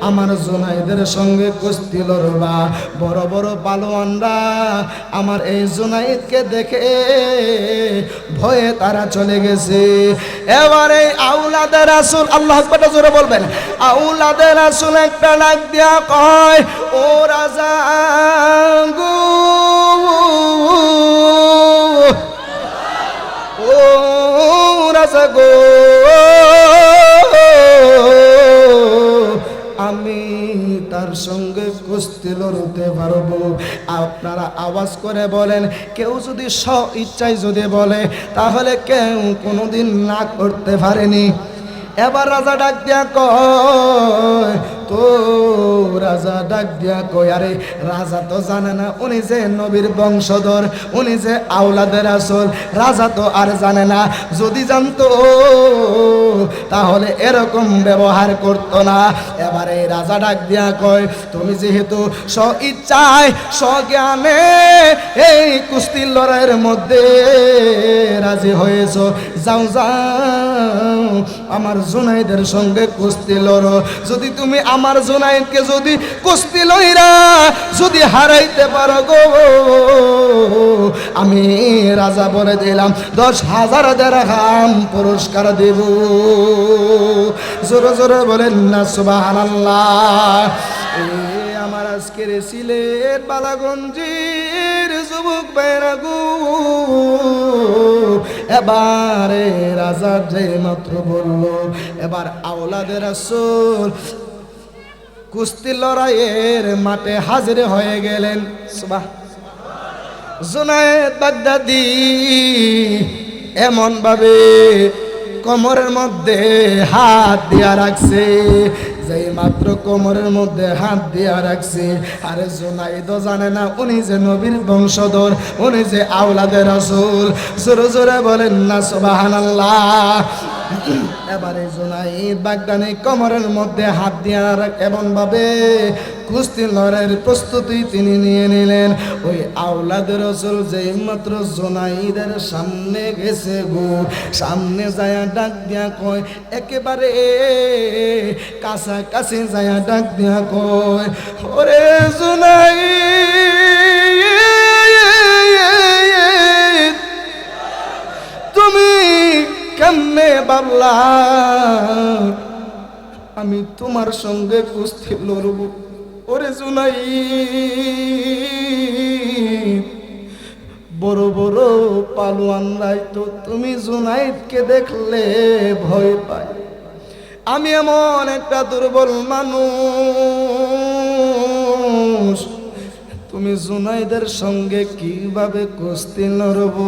আমার জুনাইদের সঙ্গে কুস্তি লড়বা? বড় বড় পালোয়ানরা আমার এই জুনাইদকে দেখে ভয়ে তারা চলে গেছে। এবারে আওলাদের রাসূল, আল্লাহু আকবার জোরে বলবেন, আওলাদের রাসূল একটা ডাক দিয়া কয়, ও রাজা গো, ও রাজা গো, আমি তার সঙ্গে কুস্তি লড়তে পারবো। আপনারা আওয়াজ করে বলেন, কেউ যদি স্ব ইচ্ছায় যদি বলে তাহলে কেউ কোনোদিন না করতে পারেনি। এবার রাজা ডাক দিয়া কয়, তো রাজা ডাক দিয়া কয়, আরে রাজা তো জানে না উনি যে নবীর বংশধর, উনি যে আওলাদের রাসূল, রাজা তো আর জানে না। যদি জানতো তাহলে এরকম ব্যবহার করতো না। এবারে রাজা ডাক দিয়া কয়, তুমি যেহেতু স্ব ইচ্ছায় স্বজ্ঞানে এই কুস্তির লড়াইয়ের মধ্যে রাজি হয়েছো, যাও যাও আমার জুনাইদের সঙ্গে কুস্তি লড়ো। যদি তুমি আমার জুনাইদকে যদি কুস্তি লইরা যদি হারাইতে পারো গো, আমি রাজা বলে দিলাম 10,000 দিরহাম পুরস্কার দেব। জোরে জোরে বলেন না সুবহানাল্লাহ। আমার আজকের সিলেট বালাগঞ্জের যুবক ভাইরা গো, এবারে রাজা যে মাত্র বলল, এবার আওলাদের রাসূল কুস্তি লড়াইয়ের মাঠে হাজির হয়ে গেলেন। জুনায়েদ বাগদাদি এমন ভাবে কোমরের মধ্যে হাত দিয়া রাখছে, যেই মাত্র কোমরের মধ্যে হাত দিয়া রাখছে, আরে জুনাইদও জানে না উনি যে নবীর বংশধর, উনি যে আওলাদের রাসূল। জোরে জোরে বলেন না সুবহানাল্লাহ। এবারে জুনাইদ বাগদানি কোমরের মধ্যে হাত দিয়া এমন ভাবে কুস্তি লড়াইয়ের প্রস্তুতি তিনি নিয়ে নিলেন। ওই আওলাদের রাসূল যেই মাত্র জুনাইদের সামনে গেছে গো, সামনে যায়া ডাক দিয়া কয়, একেবারে কাছাকাছি যায়া ডাক দিয়া কয়, ওরে জুনাইদ তুমি কেমনে বাবলা আমি তোমার সঙ্গে কুস্তি লড়ব? ওরে জুনাইদ, বড় বড় পালোয়ানরাই তো তুমি জুনাইদকে দেখলে ভয় পায়, আমি এমন একটা দুর্বল মানুষ, তুমি জুনাইদের সঙ্গে কিভাবে কুস্তি লড়ব?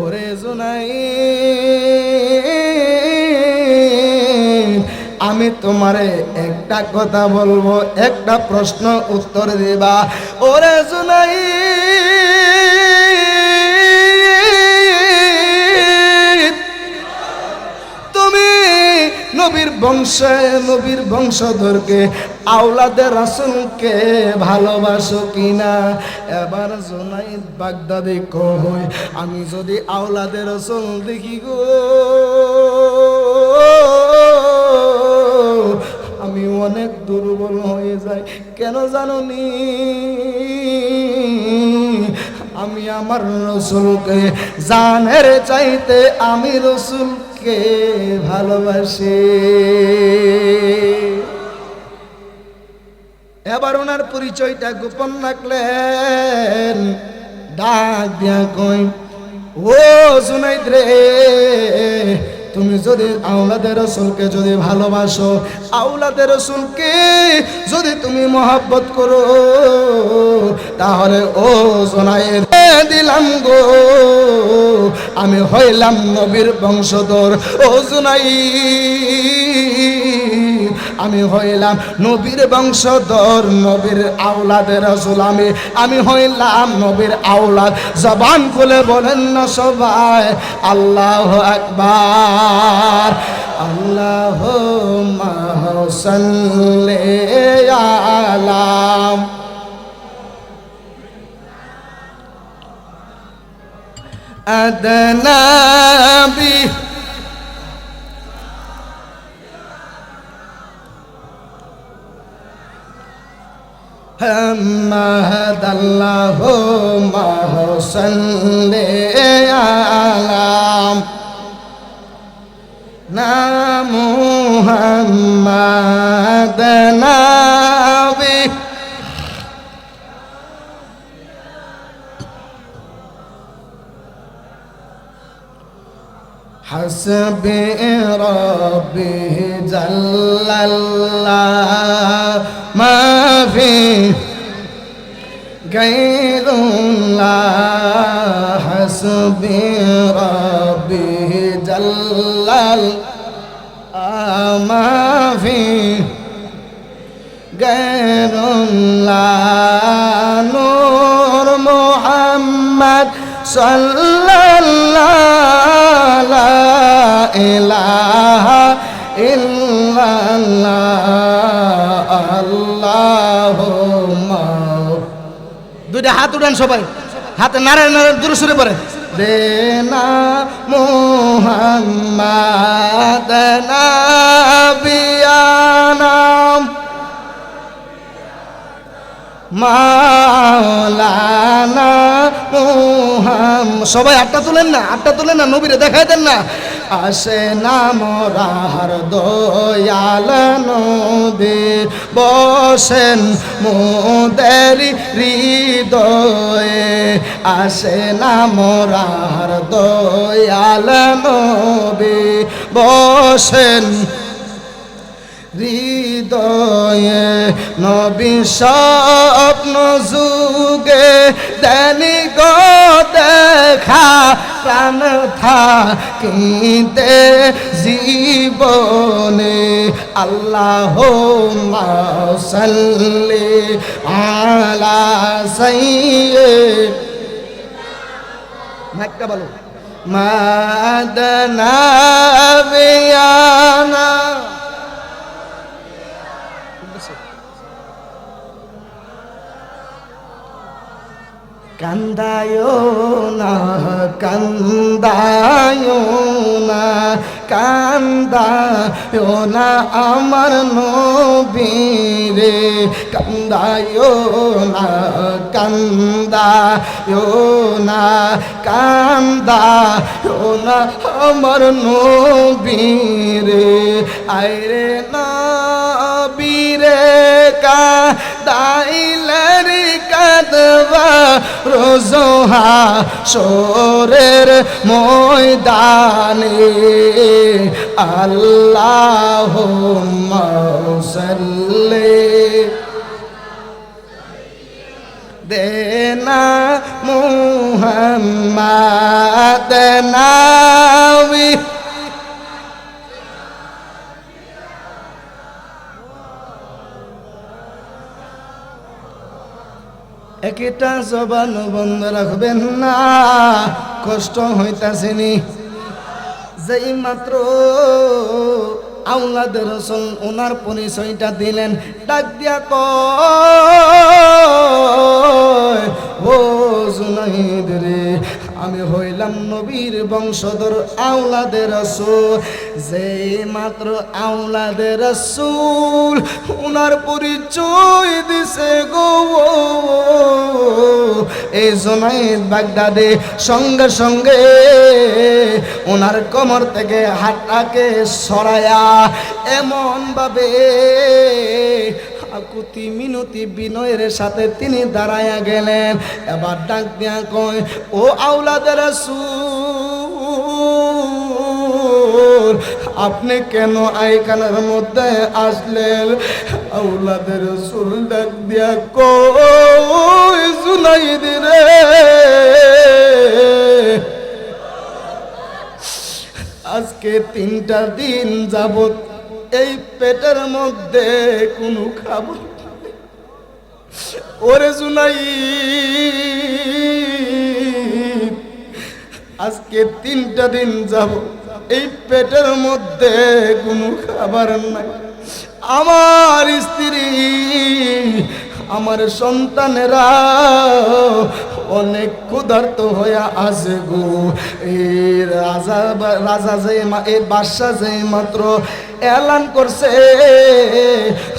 ওরে জুনাইদ, আমি তোমারে একটা কথা বলবো, একটা প্রশ্ন উত্তর দিবা। ওরে জুনাইদ, তুমি নবীর বংশে নবীর বংশধরকে আওলাদে রাসূলকে ভালোবাসো কিনা? এবার জুনাইদ বাগদাদি কই, আমি যদি আওলাদে রাসূল দেখি গো, আমি অনেক দুর্বল হয়ে যাই। কেন জানোনি? আমি আমার রসুলকে জানের চাইতে আমি রসুলকে ভালোবাসি। এবার ওনার পরিচয়টা গোপন রাখলেন, ডাক দিয়া কই, ও জুনাইদ রে, তুমি যদি আওলাদে রাসূলকে যদি ভালোবাসো, আওলাদে রাসূলকে যদি তুমি মহব্বত করো, তাহলে ও জুনাইদ দিলাম গো, আমি হইলাম নবীর বংশধর। ও জুনাইদ, আমি হইলাম নবীর বংশধর, নবীর আওলাদে রাসূল, আমি হইলাম নবীর আওলাদ। জবান খুলে বলেন না সবাই আল্লাহু আকবার। আল্লাহুম্মা সাল্লি আলা আদনাবি محمد اللهم صل على محمد نبي حسبي ربي جل الله ما في غير الله حسبي ربي جل الله ما في غير الله نور محمد صلى الله لا إله إلا الله اللهم দুইটা হাত উঠান সবাই, হাতে নারে নারে দূরে সরে পড়ে দেনা মুহাম্মাদ নাবিয়ানা মাওলানা মুহাম্মদ। সবাই আটটা তুলেন না, আটটা তুলেন না, নবীরে দেখাই দেন না। আসে না মোরার দয়াল নবী, বসেন মোদের হৃদয়ে। আসে না মোরার দয়াল নবী, বসেন হৃদয়ে। নবী স্বপ্ন যুগে দেনি গো দেখা, প্রাণ থাকিতে জীবনে। আল্লাহুম্মা সাল্লি আলা সাইয়্যিদ মাক্কা বলো মাদনা বিয়ানা কান্দায়ো না কান্দায়ো না কান্দায়ো না আমার নবীরে, কান্দায়ো না কান্দায়ো না কান্দায়ো না আমার নবীরে। আইরে নবীরে কাদাইলের কাদবা রোজহা শোরের ময়দানে। আল্লাহুম্মা সাল্লি দেনা মুহাম্মাদ নাবি একটা জবান বন্ধ রাখবেন না, কষ্ট হইতাছেনি। যেই মাত্র আওলাদের রাসূল ওনার পরিচয়টা দিলেন, ডাক দিয়া কয় ও জুনাইদ রে, আমি হইলাম নবীর বংশধর আওলাদের রাসূল। যেই মাত্র আওলাদের রাসূল ওনার পরিচয় দিছে গো, এই জুনাইদ বাগদাদি সঙ্গে সঙ্গে ওনার কোমর থেকে হাতটাকে সরায়া এমন ভাবে আকুতি মিনতি বিনয়ের সাথে তিনি দাঁড়ায়া গেলেন। এবার ডাক দিয়া কয় ও আওলাদের রাসূল, আপনি কেন আইখানের মধ্যে আসলেন? আওলাদের রাসূল ডাক দিয়া কয় জুনাইদ রে, আজকে 3টা দিন যাবত এই পেটের মধ্যে কোনো খাবার। ওরে জুনাইদ, আজকে 3টা দিন যাব এই পেটের মধ্যে কোনো খাবার নাই। আমার স্ত্রী, আমার সন্তানেরা অনেক ক্ষুধার্ত হইয়া আছে গো। এই রাজা যে এই বাদশা যে মাত্র এলান করছে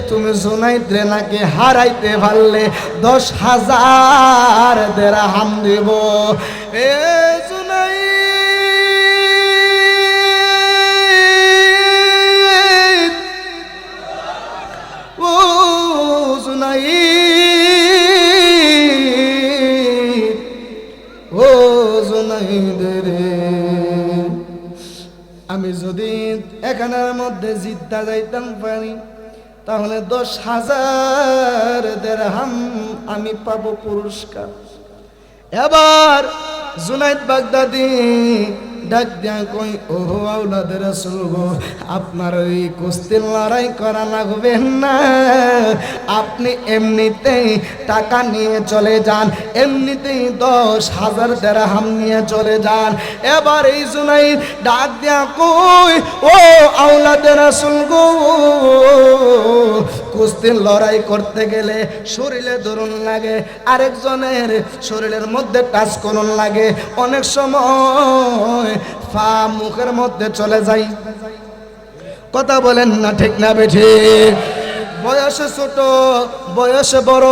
তুমি জুনাইদ রে নাকি হারাইতে পারলে 10,000 দিরহাম দিব। এ জুনাইদ, ও জুনাইদ, ও জুনাইদ রে, আমি যদি এখানের মধ্যে জিদ্দা যাইতাম পারি তাহলে 10,000 দিরহাম আমি পাবো পুরস্কার। এবার জুনাইদ বাগদাদি ডাক দিয়া কই ও আওলাদের রাসূল গো, আপনার এই কুস্তির লড়াই করা লাগবে না, আপনি এমনিতেই টাকা নিয়ে চলে যান, এমনিতেই 10,000 দিরহাম নিয়ে চলে যান। এবার এই জুনাইদ ডাক দিয়া কই ও আওলাদের রাসূল গো, কুস্তির লড়াই করতে গেলে শরীরে ধরুন লাগে, আরেকজনের শরীরের মধ্যে টাচ করুন লাগে, অনেক সময় পা মুখের মধ্যে চলে যায়। কথা বলেন না ঠিক না বেঠিক? বয়সে ছোট বয়সে বড়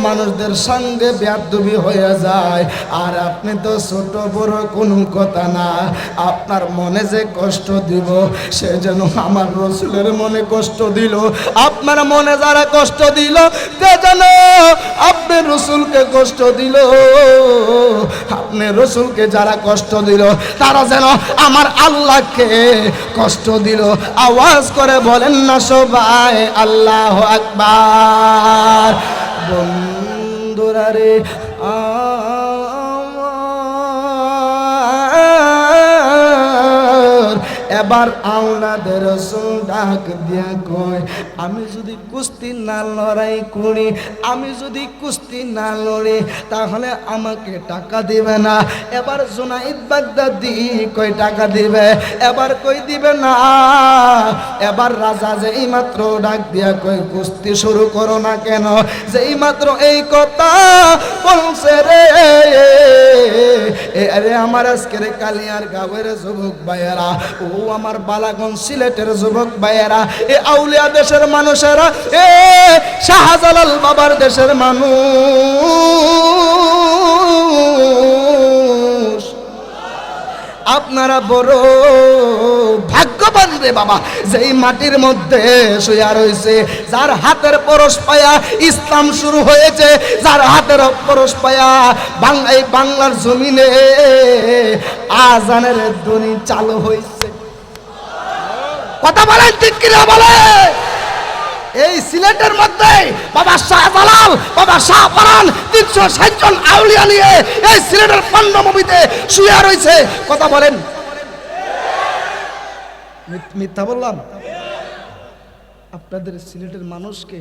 মানুষদের সঙ্গে বেয়াদবি হয়ে যায়। আর আপনি তো ছোট বড় কোনো কথা না, আপনার মনে যে কষ্ট দিব সে যেন আমার রাসূলের মনে কষ্ট দিল। আপনার মনে যারা কষ্ট দিল তে যেন আপনি রাসূলকে কষ্ট দিল। আপনি রাসূলকে যারা কষ্ট দিল তারা যেন আমার আল্লাহকে কষ্ট দিল। আওয়াজ করে বলেন না সবাই আল্লাহু আকবার। বন্ধুরা রে, এবার আওলাদের রাসূল ডাক দিয়া কয় আমি যদি কুস্তি না লড়াই করি, আমি যদি কুস্তি না লড়ি তাহলে আমাকে টাকা দিবে না। এবার জুনাইদ বাগদাদি কই টাকা দিবে, এবার কই দিবে না। এবার রাজা যেই মাত্র ডাক দিয়া কই কুস্তি শুরু করো না কেন, যেই মাত্র এই কথা বলছে রে, আরে আমার আজকের কালিয়ার গাঁয়ের যুবক ভাইয়েরা, ও আমার বালাগঞ্জ সিলেটের যুবক ভাইয়েরা, এ আউলিয়া দেশের মানুষেরা, এ শাহজালাল বাবার দেশের মানুষ, আপনারা বড় ভাগ্যবান রে বাবা, যেই মাটির মধ্যে শুয়া রয়েছে, যার হাতের পরশ পায়া ইসলাম শুরু হয়েছে, যার হাতের পরশ পায়া বাংলার জমিনে আজানের ধ্বনি চালু হয়েছে। কথা বলেন ঠিক কিনা বলে? এই সিলেটের মধ্যে বাবা শাহজালাল, বাবা শাহপরান 360 জন আউলিয়া নিয়ে এই সিলেটের পান্ডবভূমিতে শুয়ে রয়েছে। কথা বলেন, মিথ্যা বললাম? আপনাদের সিলেটের মানুষকে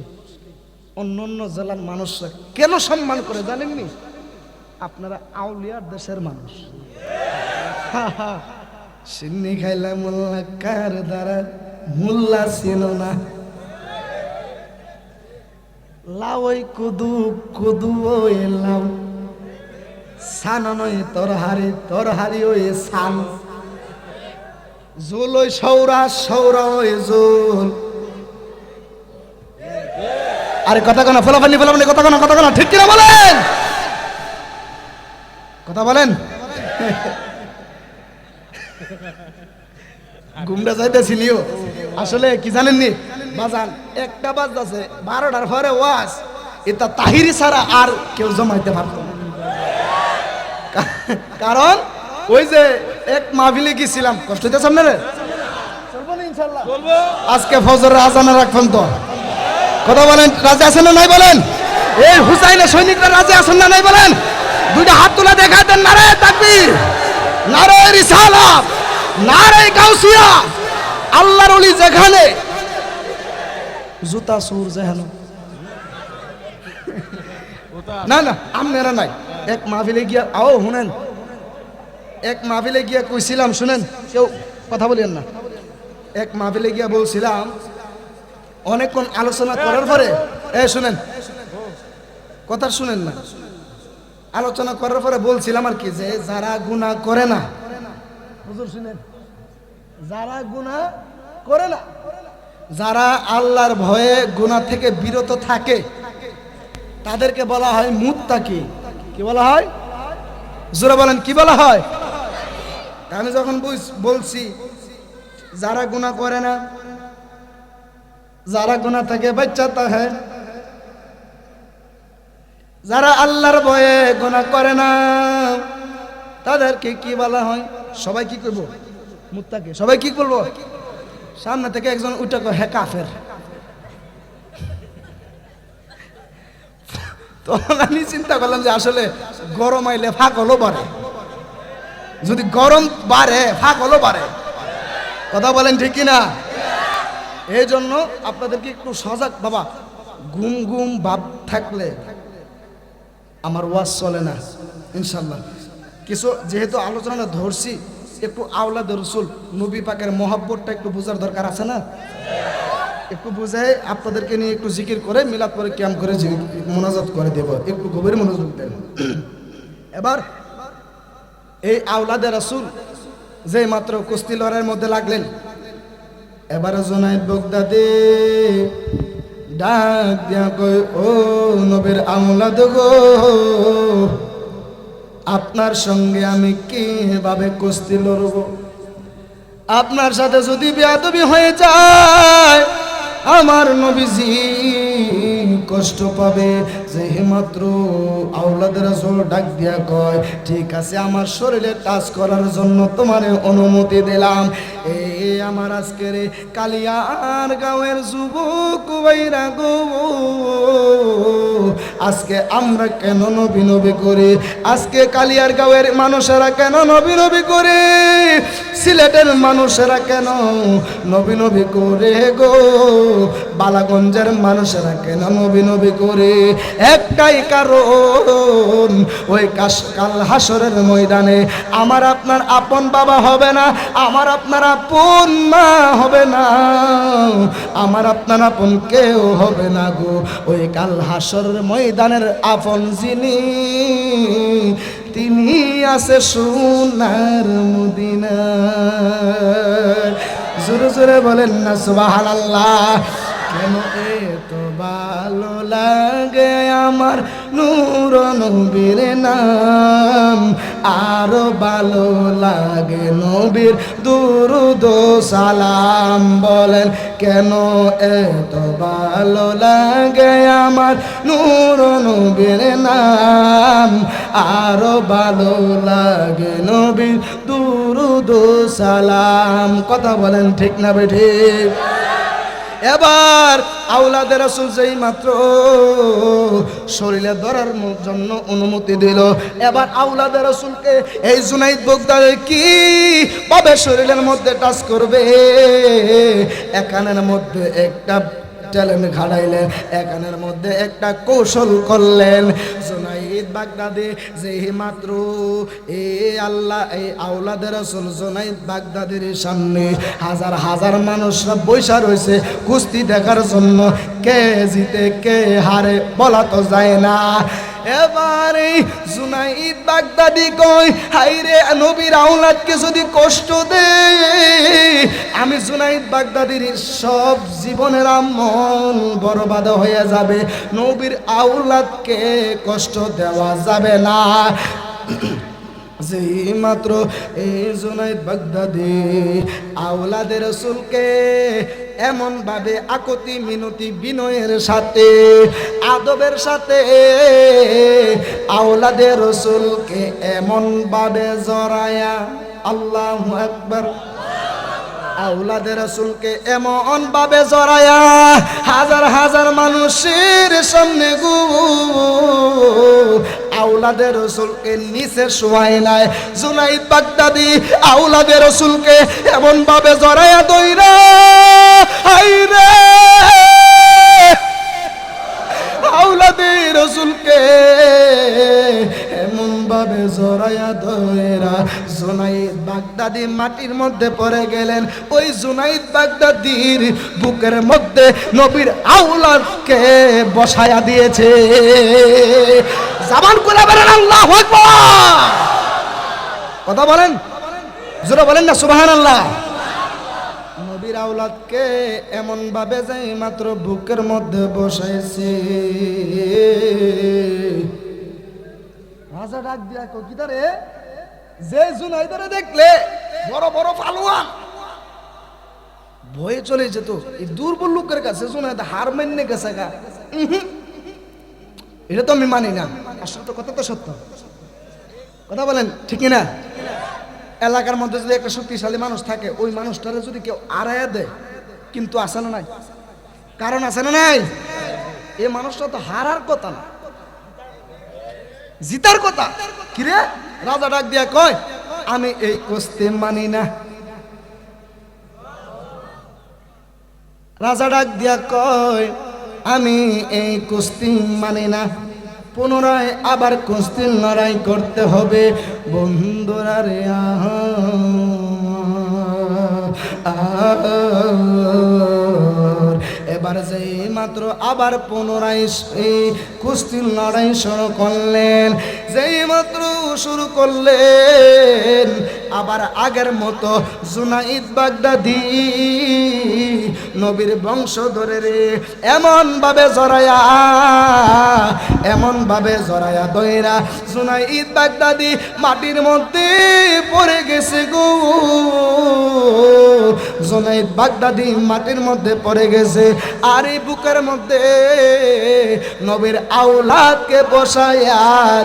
অন্য অন্য জেলার মানুষরা কেন সম্মান করে জানেননি? আপনারা আউলিয়ার দেশের মানুষ। সিন্নি খাইলাম মোল্লা কার দ্বারা মুল্লা ছিল না। লাউ ওই কুদু কুদু ওই লাউ, সান নয় তরহারি তরহারি ওই সান, জোল ওই সৌরা সৌরা ওই জোল। আরে কথা কেন ফলাফানি ফলাফানি কথা কেন ঠিক কিনা বলেন, কথা বলেন। ঘুমটা যাইতেছিলিও আসলে কি জানেননি বাজান, একটা বাজ আছে 12টার পরে ওয়াজ, এটা তাহিরি ছাড়া আর কেউ জমাইতে পারত না। কারণ ওই যে এক মাহফিলে গেছিলাম, কষ্ট হইতেছে আপনাদের? আজকে ফজরের আজানে রাখবেন তো, কথা বলেন। রাজা আছেন না নাই বলেন? এই হুসাইনের সৈনিকরা রাজা আছেন না নাই বলেন? দুইটা হাত তুলে দেখা দেন, নারে তাকবীর, নারে রিসালাত, নারে গাউসিয়া। আল্লাহর ওলি যেখানে, জুতা সুর যেখানে। না না আপনারা নাই। এক মাহফিলে গিয়া শুনেন, এক মাহফিলে গিয়া কইছিলাম, শুনেন, কেউ কথা বলেন না। এক মাহফিলে গিয়া বলছিলাম, অনেকক্ষণ আলোচনা করার পরে শুনেন, কথা শুনেন না, আলোচনা করার পরে বলছিলাম আর কি, যে যারা গুনাহ করে না, হুজুর শুনেন, যারা গুনাহ করে না, যারা আল্লাহর ভয়ে গুনাহ থেকে বিরত থাকে, তাদেরকে বলা হয় মুত্তাকি। কি বলা হয়? জোরে বলেন, কি বলা হয়? আমি যখন বলছি যারা গুনাহ করে না, যারা গুনাহ থেকে বাঁচাতা হয়, যারা আল্লাহর ভয়ে গুনাহ করে না, তাদেরকে কি বলা হয়? সবাই কি করব? মুত্তাকি। সবাই কি করব? সামনে থেকে একজন উঠে কয়, হে কাফের। তখন আমি চিন্তা করলাম যে আসলে গরম আইলে ফাঁক হলো বাড়ে, যদি গরম বাড়ে ফাঁক হলো বাড়ে। কথা বলেন ঠিক কিনা? এই জন্য আপনাদেরকে একটু সজাগ, বাবা ঘুম ঘুম ভাব থাকলে আমার ওয়াজ চলে না ইনশাল্লাহ। কিছু যেহেতু আলোচনা ধরছি, একটু আওলাদে রাসূল নবী পাকের মহব্বতটা একটু বোঝার দরকার আছে না? একটু বুঝাই আপনাদেরকে নিয়ে একটু জিকির করে মিলাদ করে কিয়াম করে মোনাজাত করে দেব, একটু গভীর মনোযোগ দেন। এবার এই আওলাদে রাসূল যে মাত্র কুস্তি লড়াইয়ের মধ্যে লাগলেন, এবারে জুনায়েদ বাগদাদী ডাক দিয়া কই, ও নবীর আওলাদ গো, আপনার সঙ্গে আমি কিভাবে কুস্তি লড়ব? আপনার সাথে যদি বেয়াদবি হয়ে যায়, আমার নবীজি কষ্ট পাবে। যে মাত্র আওলাদ রাসূল ডাক দিয়া কয়, ঠিক আছে, আমার শরীরে টাচ করার জন্য তোমারে অনুমতি দিলাম। এই আমার আজকের কালিয়ার গাঁয়ের যুবক ভাইরা গো, আজকে আমরা কেন নবী নবী করি? আজকে কালিয়ার গাঁয়ের মানুষেরা কেন নবী নবী করে? সিলেটের মানুষেরা কেন নবী নবী করে গো? বালাগঞ্জের মানুষেরা কেন নবী নবী করে? একটাই কারণ, ওই কাল হাসরের ময়দানে আমার আপনার আপন বাবা হবে না, আমার আপনার আপন মা হবে না, আমার আপনার আপন কেউ হবে না গো। ওই কাল হাসরের ময়দানের আপন যিনি, তিনি আছে সোনার মদিনা। জোরে জোরে বলেন না সুবহানাল্লাহ। কেন এত ভালো লাগে আমার নূর নবীর নাম, আরো ভালো লাগে নবীর দুরূদ সালাম। বলেন কেন এত ভালো লাগে আমার নূর নবীর নাম, আরো ভালো লাগে নবীর দুরূদ সালাম। কথা বলেন ঠিক না বেঠিক? এবার আওলাদে রাসূল যেই মাত্র শরীরে ধরার জন্য অনুমতি দিল, এবার আওলাদে রাসূলকে এই জুনাইদ বাগদাদী কি ভাবে শরীরের মধ্যে টাচ করবে? একানের মধ্যে একটা ট্যালেন্ট খাড়াইলেন, একানের মধ্যে একটা কৌশল করলেন। জুনাইদ বাগদাদি যেই মাত্র এ আল্লাহ এই আওলাদে রাসূল জুনাইদ বাগদাদির সামনে হাজার হাজার মানুষরা বৈশা রয়েছে কুস্তি দেখার জন্য। কে জিতে কে হারে বলা তো যায় না। এবারে জুনাইদ বাগদাদি কই, হাইরে নবীর আওলাদকে যদি কষ্ট দে, আমি জুনাইদ বাগদাদির সব জীবনের আমল বরবাদ হয়ে যাবে। নবীর আওলাদকে কষ্ট দেওয়া যাবে না। যেই মাত্র এই জুনাইদ বাগদাদি আওলাদে রাসূলকে এমন ভাবে আকতি মিনতি বিনয়ের সাথে আদবের সাথে আওলাদে রাসূলকে এমন ভাবে জড়ায়া, আল্লাহু আকবার, আওলাদে রাসূলকে এমন ভাবে জড়ায়া হাজার হাজার মানুষের সামনে গো আওলাদে রাসূলকে নিচে শোয়ায় নাই। জুনাইদ বাগদাদি আওলাদে রাসূলকে এমন ভাবে জড়ায়া দইরা, হায়রে আওলাদে রাসূলকে এমন ভাবে জড়ায়া দইরা জুনাইদ বাগদাদি মাটির মধ্যে পড়ে গেলেন। ওই জুনাইদ বাগদাদির বুকের মধ্যে নবীর আওলাদকে বসায়া দিয়েছে। জাবান করে বলেন আল্লাহু আকবার। কথা বলেন, জোরে বলেন না সুবহানাল্লাহ। নবীর আওলাদকে এমন ভাবে যাই মাত্র বুকের মধ্যে বসাইছে। রাজা ডাক দিয়া কো, কি তারে যে জুনাইদরে দেখলে বড় বড় পালোয়ান ভয়ে চলে যেত, এই দুর্বল লোকের কাছে জুনাইদ হার মান্যে গেছে গা। এটা তো আমি মানি না। আসলে তো কথা তো সত্য। কথা বলেন ঠিক না? এলাকার মধ্যে যদি একটা শক্তিশালী মানুষ থাকে, ওই মানুষটারে যদি কেউ আড়াইয়া দেয়, কিন্তু আছে না নাই? কারণ আছে না নাই? এই মানুষটা তো হারার কথা না, জিতার কথা। কিরে রাজা ডাক দিয়া কয়, আমি এই কুস্তি মানি না। রাজা ডাক দিয়া কয়, আমি এই কুস্তি মানি না। পুনরায় আবার কুস্তির লড়াই করতে হবে। বন্ধুরা রে এবার যেই মাত্র আবার পুনরায় এই কুস্তির লড়াই শুরু করলেন। যেই মাত্র শুরু করলেন, আবার আগের মতো জুনাইদ বাগদাদি নবীর বংশধরের এমন ভাবে জড়ায়া দইরা জুনাইদ বাগদাদি মাটির মধ্যে পড়ে গেছে গো। জুনাইদ বাগদাদি মাটির মধ্যে পড়ে গেছে, আর এই বুকের মধ্যে নবীর আওলাদকে বসায়া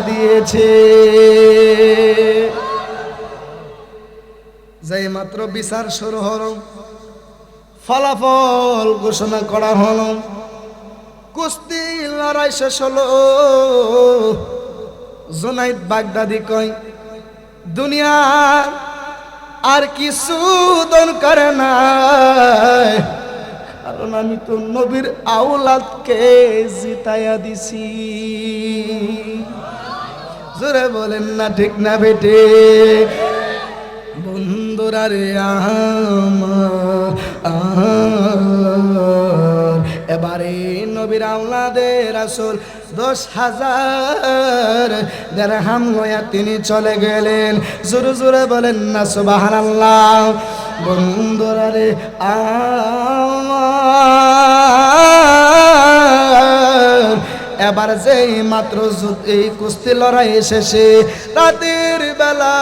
দিয়েছে। যেই মাত্র বিচার শুরু হলো, ফলাফল ঘোষণা করা হলো, কুস্তি লড়াই শেষ হলো। জুনাইদ বাগদাদি কয়, দুনিয়ার আর কিছু দরকার নাই, কারণ আমি তো নবীর আওলাদকে জিতাইয়া দিছি। জোরে বলেন না ঠিক না বেটে? বন্ধুরা রে এবারে নবীর আওলাদে রাসূল 10,000 দিরহাম লইয়া তিনি চলে গেলেন। জোরে জোরে বলেন না সুবহানাল্লাহ। বন্ধুরা রে এবার যেই মাত্র এই কুস্তি লড়াই শেষে রাতের বেলা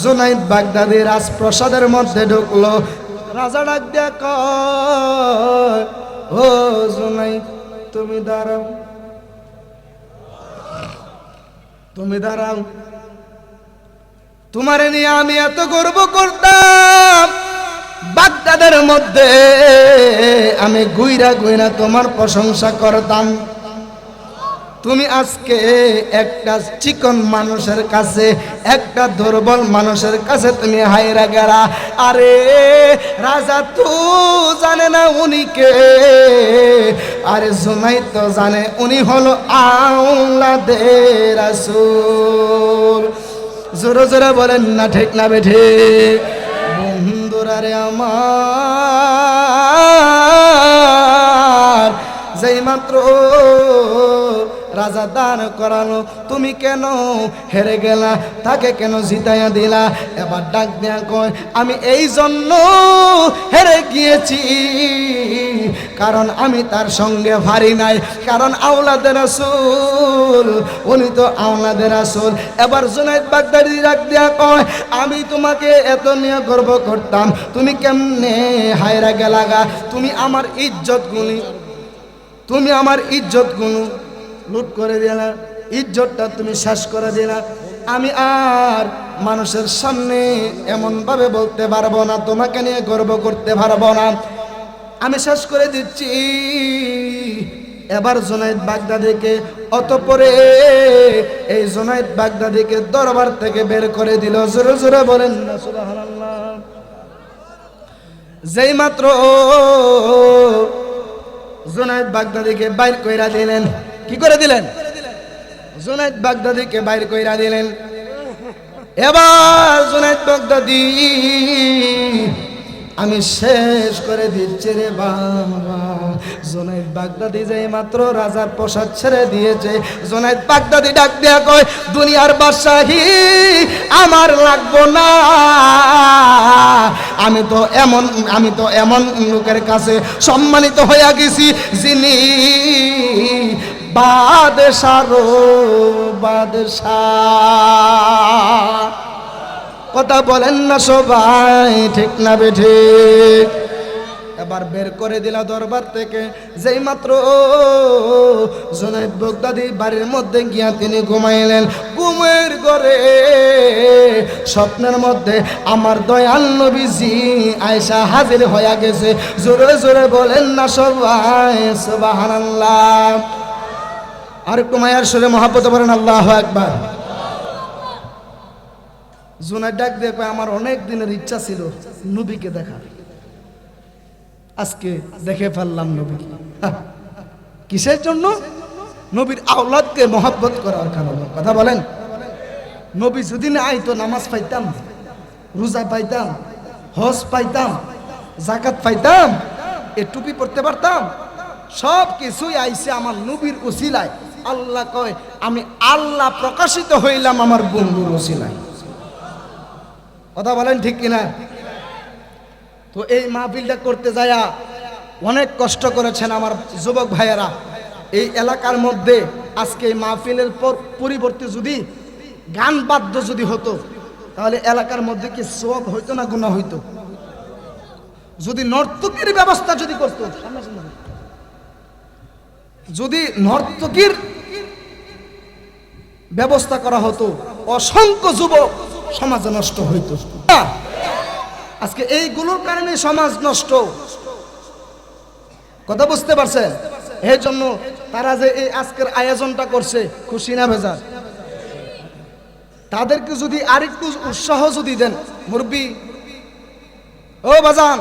জুনাইদ বাগদাদি রাজপ্রাসাদের মধ্যে ঢুকলো। রাজা ডাক দিয়া কয়, ও জুনাইদ তুমি দাঁড়াও, তুমি দাঁড়াও। তোমারে নিয়ে আমি এত গর্ব করতাম, বাগদাদের মধ্যে আমি গুইরা গুইরা তোমার প্রশংসা করতাম। তুমি আজকে একটা চিকন মানুষের কাছে, একটা দুর্বল মানুষের কাছে তুমি হাইরা গেলা। আরে রাজা তো জানে না উনি কে, আরে জুনাইদ তো জানে উনি হলো আওলাদের রাসূল। জোরে জোরে বলেন না ঠিক না বেঠে? বন্ধুরা রে আমার, যেই মাত্র রাজা দান করানো, তুমি কেন হেরে গেলা? তাকে কেন জিতাইয়া দিলা? এবার ডাক দেয়া কয়, আমি এই জন্য হেরে গিয়েছি কারণ আমি তার সঙ্গে ভারী নাই, কারণ আওলাদের রাসূল, উনি তো আওলাদের রাসূল। এবার জুনাইদ বাগদাদী ডাক দেয়া কয়, আমি তোমাকে এত নিয়ে গর্ব করতাম, তুমি কেমনে হায়রা গেলাগা? তুমি আমার ইজ্জত গুলি, তুমি আমার ইজ্জত গুলো লুট করে দিলা, ইজ্জতটা তুমি শেষ করে দিলা। আমি আর মানুষের সামনে এমন ভাবে বলতে পারবো না, তোমাকে নিয়ে গর্ব করতে পারবো না, আমি শেষ করে দিচ্ছি। এবার জুনাইদ বাগদাদীকে, অতঃপরে এই জুনাইদ বাগদাদীকে দরবার থেকে বের করে দিল। জোরে জোরে বলেন না সুবহানাল্লাহ। যেই মাত্র জুনাইদ বাগদাদীকে বাইর কইরা দিলেন, কি করে দিলেন? জুনাইদ বাগদাদীকে বাইর কইরা দিলেন। এবার জুনাইদ বাগদাদী, আমি শেষ করে দিচ্ছি রে বাবা। জুনাইদ বাগদাদী যেই মাত্র রাজার প্রসাদ ছেড়ে দিয়েছে, জুনাইদ বাগদাদী ডাক দেয়া কয়, দুনিয়ার বাদশাহী আমার লাগবো না, আমি তো এমন লোকের কাছে সম্মানিত হইয়া গেছি যিনি বাদশারও বাদশাহ। কথা বলেন না সবাই, ঠিক না বেঠে? এবার বের করে দিলা দরবার থেকে। যেই মাত্র জুনাইদ বাগদাদী বাড়ির মধ্যে গিয়া তিনি ঘুমাইলেন। ঘুমের ঘরে স্বপ্নের মধ্যে আমার দয়াল নবীজি আয়েশা হাজির হইয়া গেছে। জোরে জোরে বলেন না সবাই সুবহানাল্লাহ। আর একটু মায়ার সুরে মহব্বতে বলেন আল্লাহু আকবার। জুনাইদ ডাক দিয়ে কয়, আমার অনেক দিনের ইচ্ছা ছিল নবীকে দেখা, আজকে দেখে ফেললাম নবী। কিসের জন্য? নবীর আওলাদকে মহব্বত করার কারণে। কথা বলেন। নবী যদি না আইতো নামাজ পাইতাম, রোজা পাইতাম, হজ পাইতাম, যাকাত পাইতাম, এ টুপি পড়তে পারতাম, সব কিছুই আইছে আমার নবীর উসিলায়। আল্লাহ কয়, আমি আল্লাহ প্রকাশিত হইলাম আমার বন্ধুর উসিলায়। কথা বলেন ঠিক কিনা? তো এই মাহফিলটা করতে যায়া অনেক কষ্ট করেছেন আমার যুবক ভাইয়েরা। এই এলাকার মধ্যে আজকে এই মাহফিলের পরিবর্তে যদি গান বাদ্য যদি হতো, তাহলে এলাকার মধ্যে কি সওয়াব হইতো না গুনাহ হইতো? যদি নর্তকীর ব্যবস্থা যদি করতো, যদি নর্তকীর ব্যবস্থা করা হতো, অসংখ্য যুবক সমাজ নষ্ট হইতো। আজকে এইগুলোর কারণে সমাজ নষ্ট। কথা বুঝতে পারছেন? এই জন্য তারা যে এই আজকের আয়োজনটা করছে, খুশি না বেজার? তাদেরকে যদি আরেকটু উৎসাহ যদি দেন, মুরব্বি ও বাজান,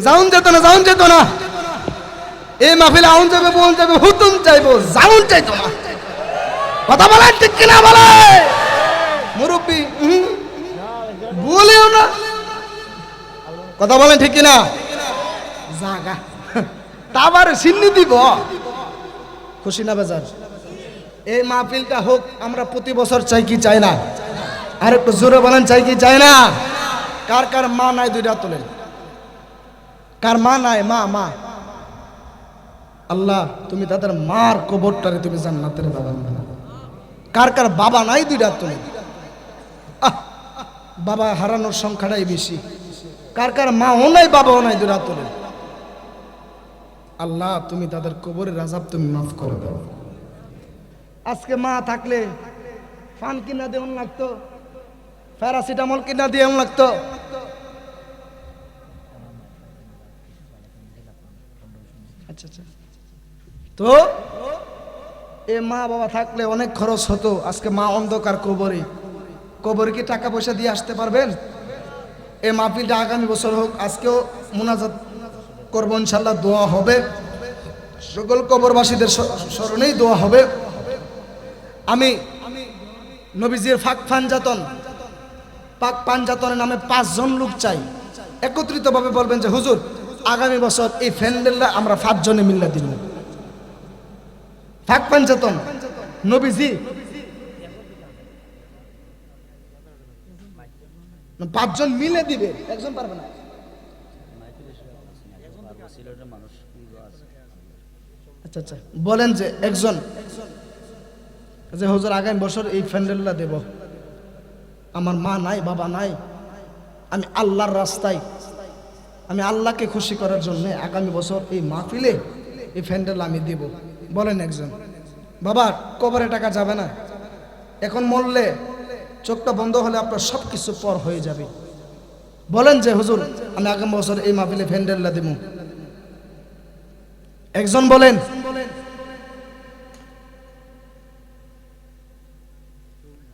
যাউন যেত না, যাউন যেত না, এই মাহফিলে আউন যাবে, বোন যাবে, হুতুম চাইবো, যাউন চাইতো না। কথা বলেন ঠিক কিনা? বলে মুরব্বি বলেও না। কথা বলেন ঠিক কিনা? জাগা তাবার সিন্নি দিব। খুশি না বেজার? এই মাহফিলটা হোক, আমরা প্রতি বছর চাই কি চাই না? আর একটু জোরে বলেন, চাই কি চাই না? কার কার মা নাই দুইটা তোলেন। কার মা নাই? মা মা আল্লাহ তুমি তাদের মার কবরটারে তুমি জান্নাতের বাগান বানাও। কার কার বাবা নাই দুইটা তোলেন। বাবা হারানোর সংখ্যাটাই বেশি। কার কার মাও নাই বাবাও নাই দুইটা তোলেন। আল্লাহ তুমি তাদের কবরের আযাব তুমি মাফ করে দাও। আজকে মা থাকলে ফান কিনা দেওয়ান লাগতো, প্যারাসিটামল কিনা দেওয়ান লাগতো। আচ্ছা আচ্ছা, তো এ মা বাবা থাকলে অনেক খরচ হতো, আজকে মা অন্ধকার কবরে, কবরে কি টাকা পয়সা দিয়ে আসতে পারবেন? এই মাহফিলটা আগামী বছর হোক, আজকেও মুনাজাত করবো ইনশাল্লাহ, দোয়া হবে, সকল কবরবাসীদের স্মরণেই দোয়া হবে। আমি নবীজির পাক পাঞ্জাতনের নামে 5 জন লোক চাই, একত্রিতভাবে বলবেন যে হুজুর আগামী বছর এই ফ্যান্ডেলটা আমরা 5 জনে মিল্লা দিব। পাক পাঞ্জাতন নবীজি 5 জন মিলে দিবে, একজন পারবে না। আচ্ছা আচ্ছা, বলেন যে একজন যে হুজুর আগামী বছর এই ফ্যান্ডেলটা দেব, আমার মা নাই বাবা নাই, আমি আল্লাহর রাস্তায়, আমি আল্লাহকে খুশি করার জন্য আগামী বছর এই মাহফিলে এই ফ্যান্ডেল আমি দেব। বলেন একজন। বাবা কবরে টাকা যাবে না, এখন মরলে চোখটা বন্ধ হলে আপনার সব কিছু পর হয়ে যাবে। বলেন যে হুজুর আমি আগামী বছর এই মাহফিলে ফ্যান্ডেলটা দেব, একজন বলেন।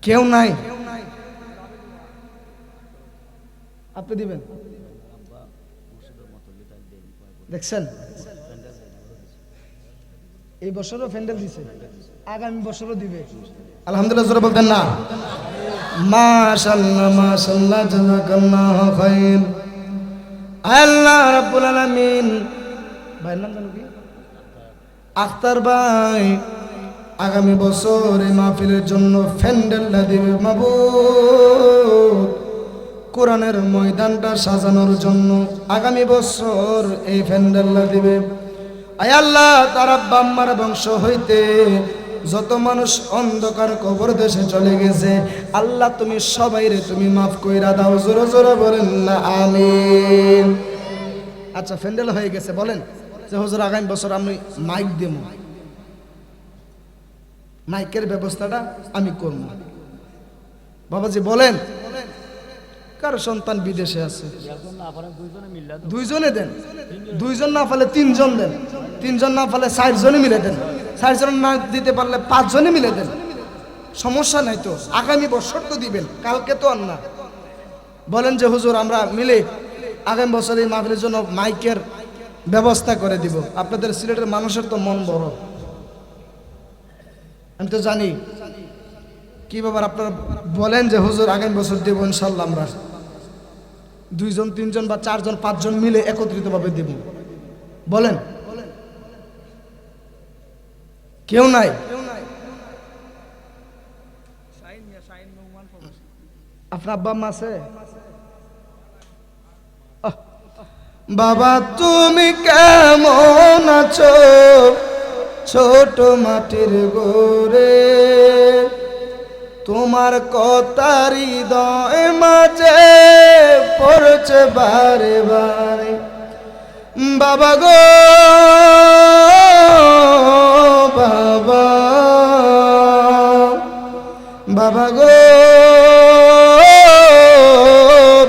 কেউ নাই, আপনি দিবেন? দেখছেন এই বছরও ফ্যান্ডেল দিছে, আগামী বছরও দিবে আলহামদুলিল্লাহ। জোরে বলতেন না মাশাআল্লাহ মাশাআল্লাহ, জাযাকাল্লাহু খাইর। আল্লাহ রাব্বুল আলামিন, ভাইয়ের নাম জানো কি? আখতার ভাই, আগামী বছর এই মাহফিলের জন্য ফ্যান্ডেলটা দিবে মাবুদ, কোরআনের ময়দানটা সাজানোর জন্য আগামী বছর এই ফ্যান্ডেলটা দিবে। আয় আল্লাহ, তার আব্বা আম্মার বংশ হইতে যত মানুষ অন্ধকার কবর দেশে চলে গেছে, আল্লাহ তুমি সবাইরে তুমি মাফ কইরা দাও। জোরে জোরে বলেন না আমিন। আচ্ছা ফ্যান্ডেল হয়ে গেছে, বলেন যে হুজুর আগামী বছর আমি মাইক দেব, মাইকের ব্যবস্থাটা আমি করব। বাবাজি বলেন কার সন্তান বিদেশে আছে, 2 জনে দেন, 2 জন না পারলে 3 জন দেন, 3 জন না পারলে 4 জনে মিলে দেন, 4 জন না দিতে পারলে 5 জনে মিলে দেন, সমস্যা নাই তো, আগামী বছর তো দিবেন, কালকে তো আর না। বলেন যে হুজুর আমরা মিলে আগামী বছর এই মাহফিলের জন্য মাইকের ব্যবস্থা করে দিব। আপনাদের সিলেটের মানুষের তো মন বড়, আমি তো জানি কি ব্যাপার। আপনারা বলেন যে হুজুর আগামী বছর দেব ইনশাল্লাহ, আমরা 2 জন 3 জন বা 4 জন 5 জন মিলে একত্রিতভাবে দেব। বলেন কেউ নাই? আপনার আব্বা আম্মা আছে? বাবা তুমি কেমন আছো ছোট মাটির গোরে, তোমার কথা হৃদয় মাঝে পড়ছে বারে বারে। বাবা গো বাবা, বাবা গো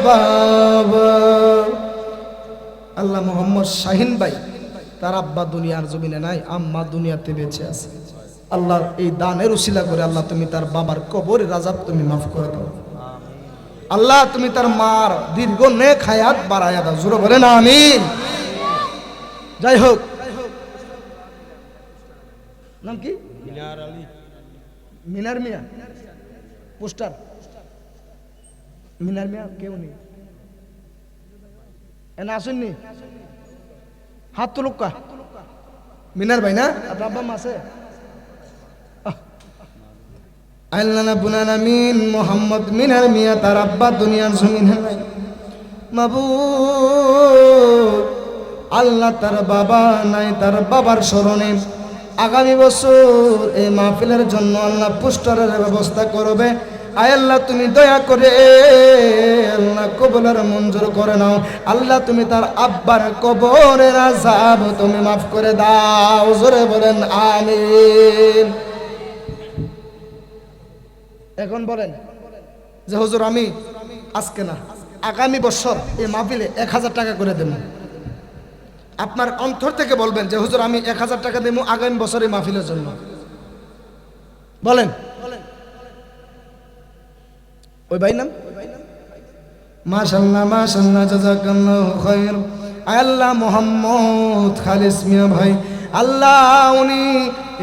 বাবা। আল্লাহ মোহাম্মদ শাহিন ভাই, তার আব্বা দুনিয়ার জমিনে নাই, আম্মা দুনিয়াতে বেঁচে আছে। আল্লাহ এই দানের উসিলা করে আল্লাহ তুমি তার বাবার কবরের আযাব তুমি মাফ করে দাও। আল্লাহ তুমি তার মার দীর্ঘ নেক হায়াত বাড়ায়া দাও। জোরে বলেন আমিন। যাই হোক, নাম কি? মিনার আলী। মিনার মিয়া পোস্টার। মিনার মিয়া কেউ নেই এনে আসেননি, হাত তুলুকা। মিনার ভাই না আপনার আব্বা মা আছে? আল্লাহ রাব্বুল আলামিন মোহাম্মদ মিনার মিয়া তার আব্বা দুনিয়ার জমিনে নাই মাবুদ। আল্লাহ তার বাবা নাই, তার বাবার স্মরণে আগামী বছর এই মাহফিলের জন্য আল্লাহ পোস্টারের ব্যবস্থা করবে। আয় আল্লাহ তুমি দয়া করে আল্লাহ কবুল মঞ্জুর করে নাও। আল্লাহ তুমি তার আব্বার কবরের আযাব তুমি মাফ করে দাও। জোরে বলেন আমিন। এখন বলেন যে হুজুর আমি আজকে না আগামী বছর এই মাহফিলে 1000 টাকা করে দেব। আপনার অন্তর থেকে বলবেন যে হুজুর আমি 1000 টাকা দেবো আগামী বছরের মাহফিলের জন্য, বলেন। ওই ভাই নাম মাশাআল্লাহ মাশাআল্লাহ জাযাকাল্লাহু খাইর। আল্লাহ মোহাম্মদ খালিস মিয়া ভাই, আল্লাহ উনি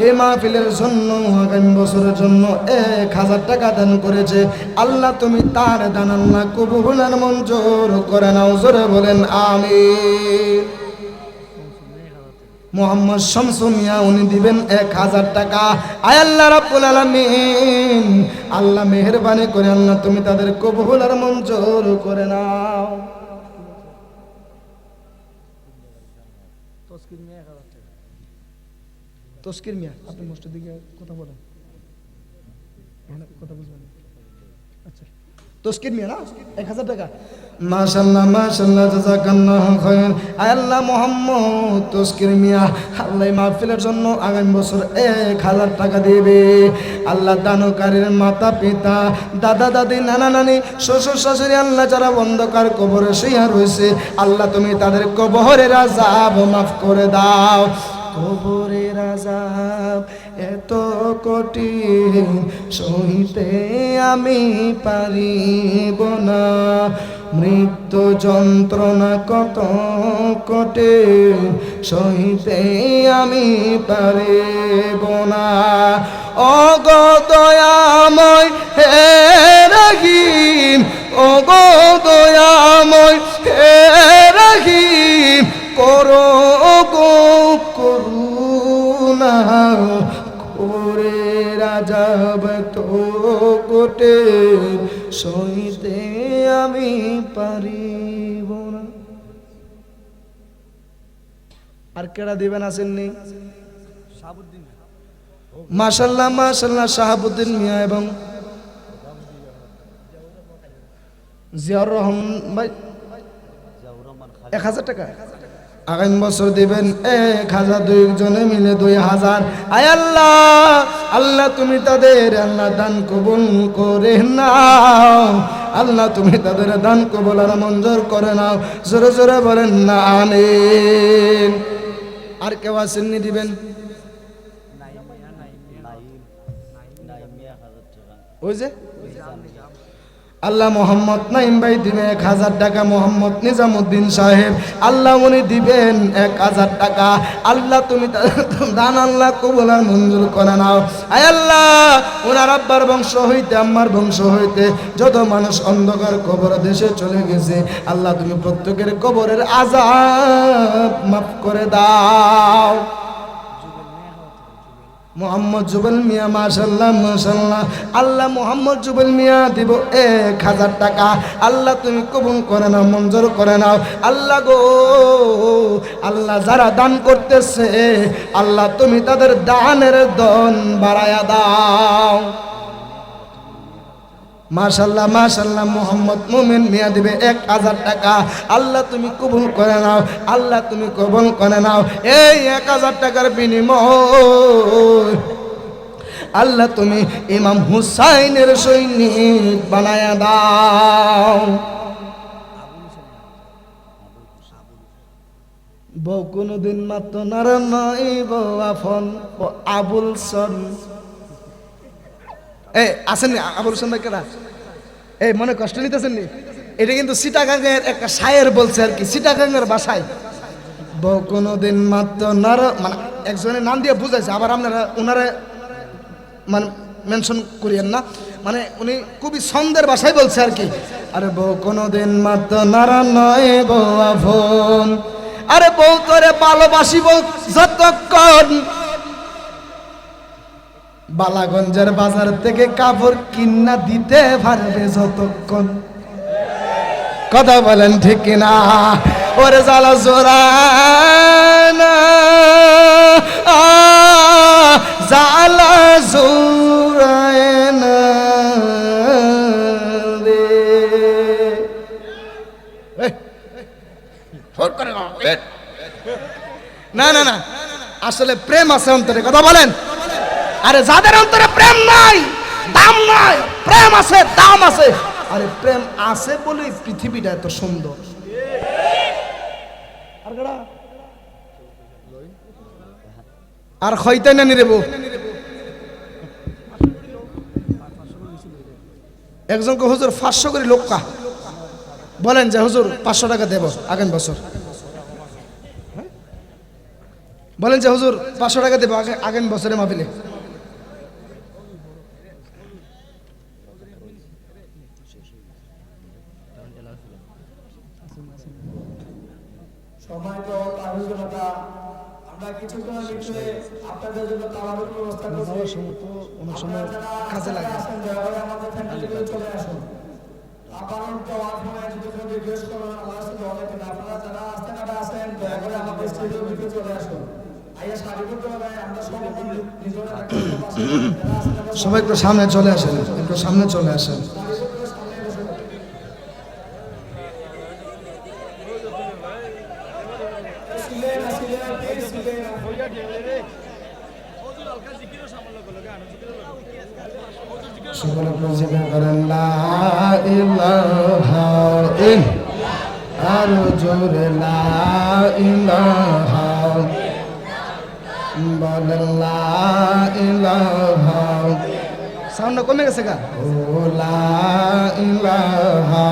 এই মাহফিলের জন্য আগামী বছরের জন্য 1000 টাকা দান করেছে। আল্লাহ তুমি তার দান আল্লাহ কবুল আর মঞ্জুর করে নাও, জোরে বলেন আমিন। মোহাম্মদ শামসু মিয়া উনি দিবেন 1000 টাকা। আয় আল্লাহ রাব্বুল আলামিন, আল্লাহ মেহেরবানি করে আল্লাহ তুমি তাদের কবুল আর মঞ্জুর করে নাও। তসকির মিয়া আপনি মসজিদ দিকে কথা বলেন, কথা বুঝবেন। আচ্ছা তসকির মিয়া না 1000 টাকা। মাশাআল্লাহ মাশাআল্লাহ জাযাকাল্লাহু খাইর। আয় আল্লাহ মোহাম্মদ তসকির মিয়া আল্লাহ মাহফিলের জন্য আগামী বছর 1000 টাকা দিবে। আল্লাহ দানকারীর মাতা পিতা দাদা দাদি নানা নানি শ্বশুর শাশুড়ি আল্লাহ যারা অন্ধকার কবরে শুয়ে রয়েছে আল্লাহ তুমি তাদের কবরের আযাব মাফ করে দাও। কবরের আযাব এত কঠিন সইতে আমি পারিব না, মৃত্যু যন্ত্রণা কত কঠিন সইতে আমি পারিব না। ওগো দয়াময় হে রহিম, ওগো দয়াময় হে রহিম, করো গো করুণা, কবরের আযাব তো কঠিন সইতে আমি পারিব না। আর কেডা দিবেন আসেননি? মাশাআল্লাহ মাশাআল্লাহ শাহাবুদ্দিন মিয়া এবং জিয়াউর রহমান ভাই 1000 টাকা আগামী বছর দিবেন 1000, দুইজনে মিলে 2000। আয় আল্লাহ, আল্লাহ তুমি তাদের আল্লাহ দান কবুল করে নাও, আল্লাহ তুমি তাদের দান কবুল আর মঞ্জুর করে নাও, জোরে জোরে বলেন না আমিন। আর কেউ আসেননি দিবেন? ওই যে আল্লাহ মোহাম্মদ নাইম ভাই দিবে 1000 টাকা। মোহাম্মদ নিজামুদ্দিন সাহেব আল্লাহ উনি দিবেন 1000 টাকা। আল্লাহ তুমি দান আল্লাহ কবুল আর মঞ্জুর করে নাও। আয় আল্লাহ ওনার আব্বার বংশ হইতে আম্মার বংশ হইতে যত মানুষ অন্ধকার কবর দেশে চলে গেছে আল্লাহ তুমি প্রত্যেকের কবরের আযাব মাফ করে দাও। মোহাম্মদ জুবেল মিয়া মাশাআল্লাহ মাশাআল্লাহ, আল্লাহ মোহাম্মদ জুবেল মিয়া দিব 1000 টাকা। আল্লাহ তুমি কবুল করে নাও, মঞ্জুর করে নাও। আল্লাহ গো আল্লাহ যারা দান করতেছে আল্লাহ তুমি তাদের দানের ধন বাড়ায়া দাও। মাশাআল্লাহ মাশাআল্লাহ মোহাম্মদ মুমিন মিয়া দিবে 1000 টাকা। আল্লাহ তুমি কবুল করে নাও, আল্লাহ তুমি কবুল করে নাও। এই 1000 টাকার বিনিময় আল্লাহ তুমি ইমাম হুসাইনের সৈনিক বানায়া দাও। বউ কোনদিন মাত্র নারা নয় বউ আফন আবুল সন আসেননি আবুল হোসেন ভাই কেনা এই মনে কষ্ট নিতেছেন নি? এটা কিন্তু চিটাগাঙ্গের একটা শায়ের বলছে আর কি, চিটাগাঙ্গের ভাষায়। বউ কোনদিন মাত্র নার মানে একজনের নাম দিয়ে বুঝাইছে, আবার আপনারা ওনারে মানে মেনশন করিয়েন না, মানে উনি খুবই ছন্দের ভাষায় বলছে আর কি। আরে বউ কোনদিন মাত্র নারা নয় বউ আফন, আরে বউ তোরে ভালোবাসিব যতক্ষণ বালাগঞ্জের বাজার থেকে কাপড় কিনা দিতে পারবে যতক্ষণ। কথা বলেন ঠিক কিনা? ওরে জ্বালা জোরানা জ্বালা জোরায়না রে। না না না, আসলে প্রেম আছে অন্তরে। কথা বলেন। আরে যাদের অন্তরে প্রেম নাই দাম নাই, প্রেম আছে দাম আছে। আরে প্রেম আছে বলেই পৃথিবীটা এত সুন্দর। আর আর খয়তাই না নিরেব একজনকে হুজুর 500 করে লোক্কা বলেন যে হুজুর 500 টাকা দেব আগামী বছর বলেন যে হুজুর 500 টাকা দেব আগামী বছরে মাহফিলে সবাই তো তাদের জন্য আমরা কিছুক্ষণের ভিতরে আপনাদের জন্য তাওয়ারের ব্যবস্থা করছি। অনেক সময় কাজে লাগে আমাদের ফ্যামিলিতে চলে আসুন। আপনারা যাওয়ার সময় যদি কোনো রিকোয়েস্ট করেন আমার সাথে অনেক আপনারা যারা আসতে না আসেন দয়া করে আমাদের স্টুডিওর ভিতরে চলে আসুন। আইয়া সারিবদ্ধভাবে আমরা সবাই একটু সামনে চলে আসেন একটু সামনে চলে আসেন সকলে প্রজিজ্ঞা করেন লা ইলাহা ইল্লাল্লাহ আর জোরে লা ইলাহা বলেন লা ইলাহা সাউন্ড কমে গেছে গা ও লা ইলাহা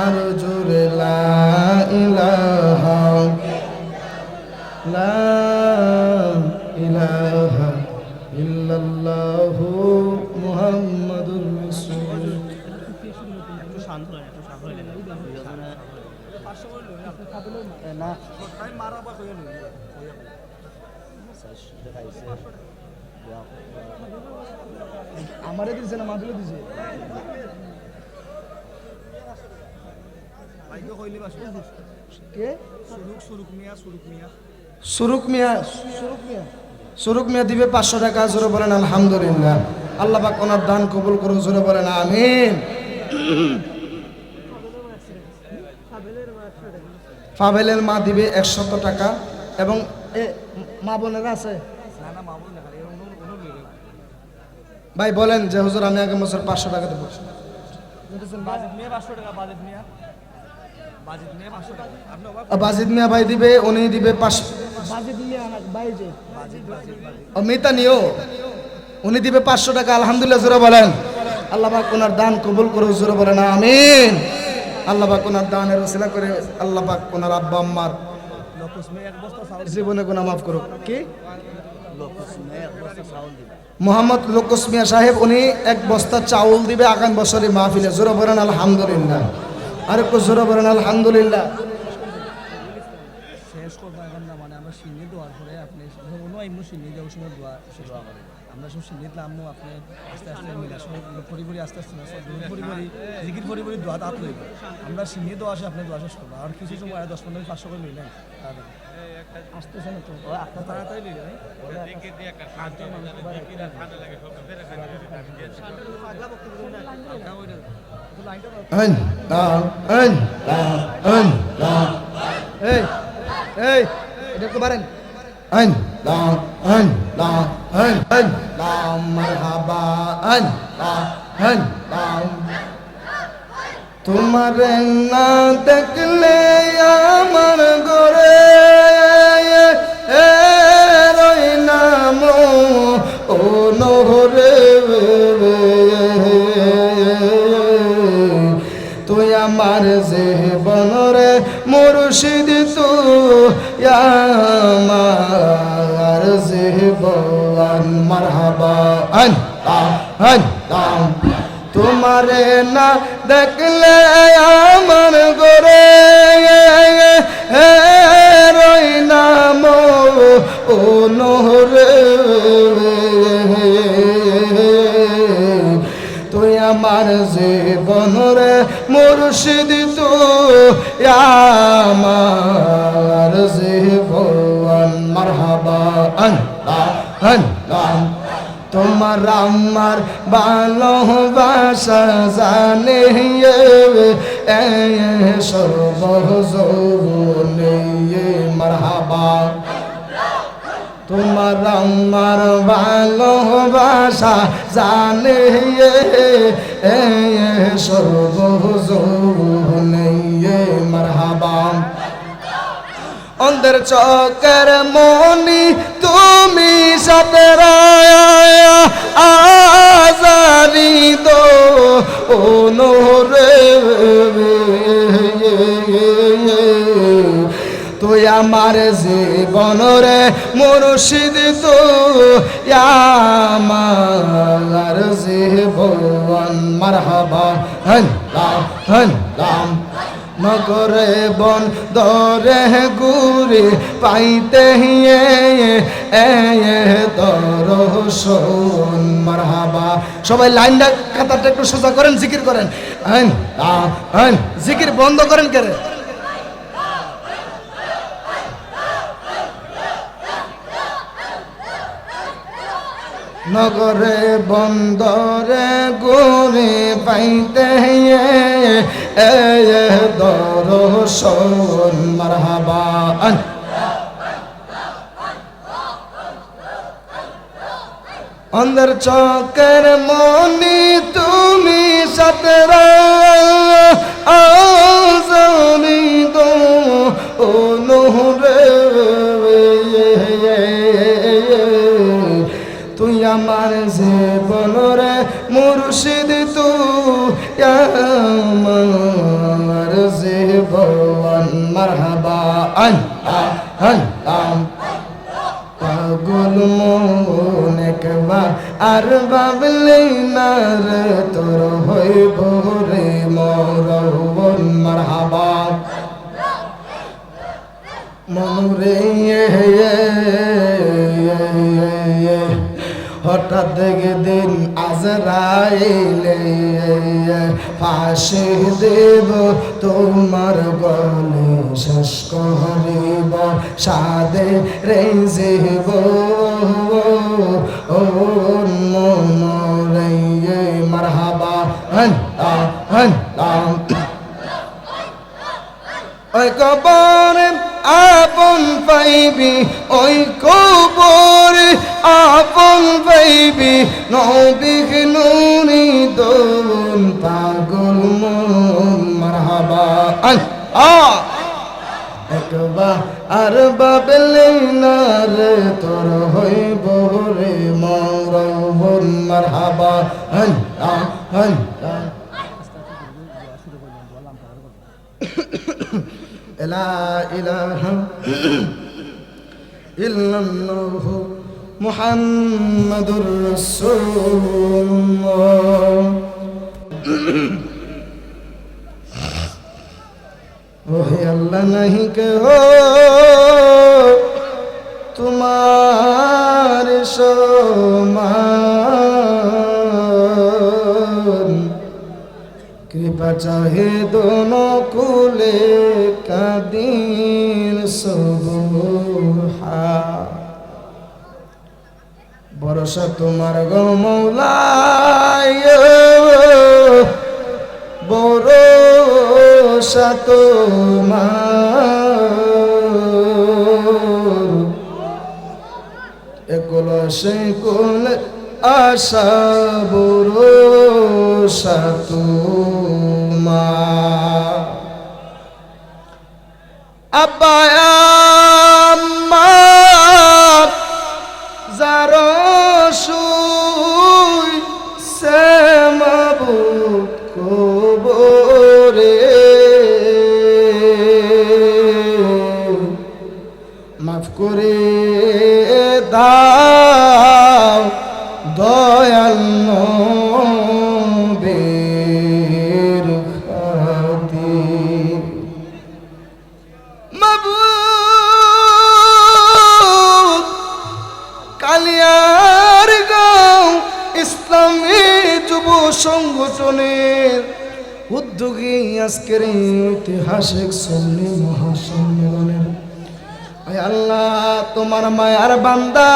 আর জোরে লা ইলাহা লা ইলাহা ইল্লাল্লাহু মুহাম্মাদুর রাসূলুল্লাহ একটু শান্ত হন একটু শান্ত হন না আমি মারাবা কই না আমারে দিছে না মাহফিলে দিছে ভাইকে কইলি বাস কে সুরুক মিয়া সুরুক মিয়া দিবে 500 টাকা জোরে বলেন আলহামদুলিল্লাহ আল্লাহ পাক ওনার দান কবুল করুন জোরে বলেন আমিন ফাবেলের মা দিবে 100 টাকা এবং মা বোনেরা আছে ভাই বলেন যে হুজুর আমি আগামী বছর 500 টাকা দেব বাজিদ মিয়া ভাই দিবে উনি দিবে 500 মিতা নিও উনি দিবে 500 টাকা আলহামদুলিল্লাহ জোরে বলেন আল্লাহ পাক ওনার দান কবুল করুন জোরে বলেন আমিন আল্লাহ পাক ওনার দানের ওসিলা করে আল্লাহ পাক ওনার আব্বা আম্মার জীবনে গুনাহ মাফ করুক কি মোহাম্মদ লোকস মিয়া সাহেব উনি 1 বস্তা চাউল দিবে আগামী বছরে মাহফিলে জোরে বলেন আলহামদুলিল্লাহ আর একটু জোরে বলেন আলহামদুলিল্লাহ শেষ করব এখন না মানে আমরা সিন্নি দোয়ার পরে আপনি কোনো আইমু সিন্নি দেওয়ার সময় দোয়া শুরু করে আমরা সব সিন্নি দিলাম আপনি আস্তে আস্তে মিলা সব পরিবারে আস্তে আস্তে পরিবারে জিকির পরিবারে দোয়া দাঁত লইব আমরা সিন্নি দোয়া আসে আপনি দোয়া শেষ করব আর কিছু সময় 10-15 500 করে নিলেন আসতেছে না তো আপনার তাড়াতাড়ি নিলেন দেখে দিয়ে একটা খাদ্য দেখি না ঠান্ডা লাগে সব বেরে খাই আগলা বক্তব্য না এটা একটু বাড়েন তোমার না দেখলে আমার ঘরে রই নাম ও নহরে তুই আমার জীবনরে মুর্শিদ তুই আমার জীবন মারহাবা তোমারে না দেখলে আমার গোরে রই নাম ও নহরে তুই আমার জীবনরে মুর্শিদ তুই আমার জীবন মারহাবা তোমার আমার ভালোবাসা জানে সর্বজনে মারহাবা তোমার আমার ভালোবাসা জানে সর্বজনে মারহাবা অন্ধের চোখের মনি তুমি সাথে আজারি দো ও নোরে তুই আমার জীবন রে মুর্শিদ তো আমার জীবন মারহাবা হন মগরে বন দরে গুরি পাইতে হিয়ে দরশন মারহাবা। সবাই লাইনটা খাতাটা একটু সোজা করেন, জিকির করেন। জিকির বন্ধ করেন কেন? নগরে বন্দরে গুরি পাইতে দরশন মারহাবা। অন্ধের চকের মনি তুমি সতরা আজানি দো ও নোরে তুই আমার জীবন রে মুর্শিদ তুই আমার জীবন মারহাবা। পাগল মন একবার আর ভাবলে না রে তোর হইব রে মরণ মারহাবা। মনুরে হঠাৎ দেখে দিন আজরাইলে ফাঁসি দেব তোমার গলে শেষ করিব সাদে রেজিব ও মনুরে মারহাবা। ওই কবরে আপন পাইবি, ওই কবরে আপন পাইবি নবীর নুরি দোন পাগল মন মারহাবা। একবার আর বাবলে না রে তোর হইব রে মরণ মারহাবা। লা ইলাহা ইল্লাল্লাহু মুহাম্মাদুর রাসূলুল্লাহ। ওহে আল্লাহ নাহি কে হো তোমার সমান, কৃপা চাহে দোনো কুলে কাদির সুবহা। ভরসা তোমার গো মৌলা, ভরসা তোমার, একল সে কোলে আশা ভরসা তোমার। আব্বা আম্মা যারো শুই সে মাবুদ কবরে, মাফ করে দাও দয়াল নবীর খাতির। মাবুদ কালিয়ার গাঁও ইসলামী যুব সংগঠনের উদ্যোগী আজকের এই ঐতিহাসিক সুন্নি মহাসম্মেলনের আয় আল্লাহ তোমার মায়ার বান্দা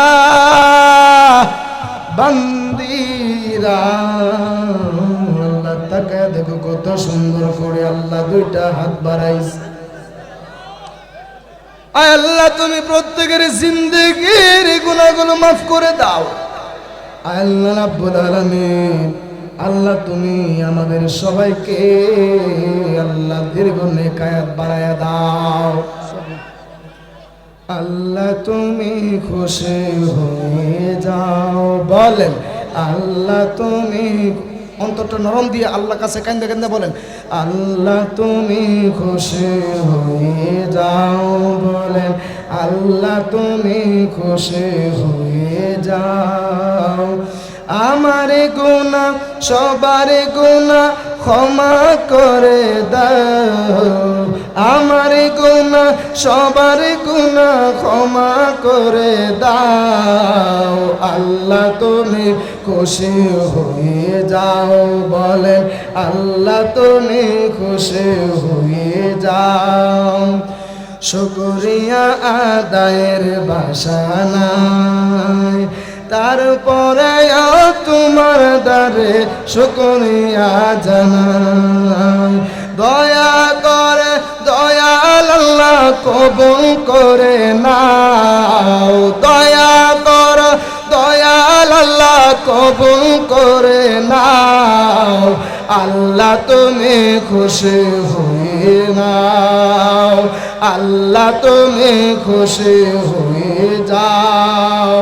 বান্দিরা আল্লাহ তাকে দেখো কত সুন্দর করে আল্লাহ দুইটা হাত বাড়াইছে। আয় আল্লাহ তুমি প্রত্যেকের জিন্দেগির গুনাহগুলো মাফ করে দাও। আয় আল্লাহ রাব্বুল আলামিন, আল্লাহ তুমি আমাদের সবাইকে আল্লাহ দীর্ঘ নেক হায়াত বাড়ায়া দাও। আল্লাহ তুমি খুশি হয়ে যাও, বলেন আল্লাহ তুমি, অন্তরটা নরম দিয়ে আল্লাহর কাছে কান্দে কান্দে বলেন আল্লাহ তুমি খুশি হয়ে যাও, বলেন আল্লাহ তুমি খুশি হয়ে যাও। আমার গুনাহ সবার গুনাহ ক্ষমা করে দাও, আমার গুনাহ সবার গুনাহ ক্ষমা করে দাও। আল্লাহ তুমি খুশি হয়ে যাও, বলেন আল্লাহ তুমি খুশি হয়ে যাও। শুকরিয়া আদায়ের ভাষা নাই, তারপরে তোমার দ্বারে শুকরিয়া জানাই। দয়া করে দয়াল আল্লাহ কবুল করে নাও, দয়া কর দয়াল আল্লাহ কবুল করে নাও। আল্লাহ তুমি খুশি হয়ে নাও, আল্লাহ তুমি খুশি হয়ে যাও।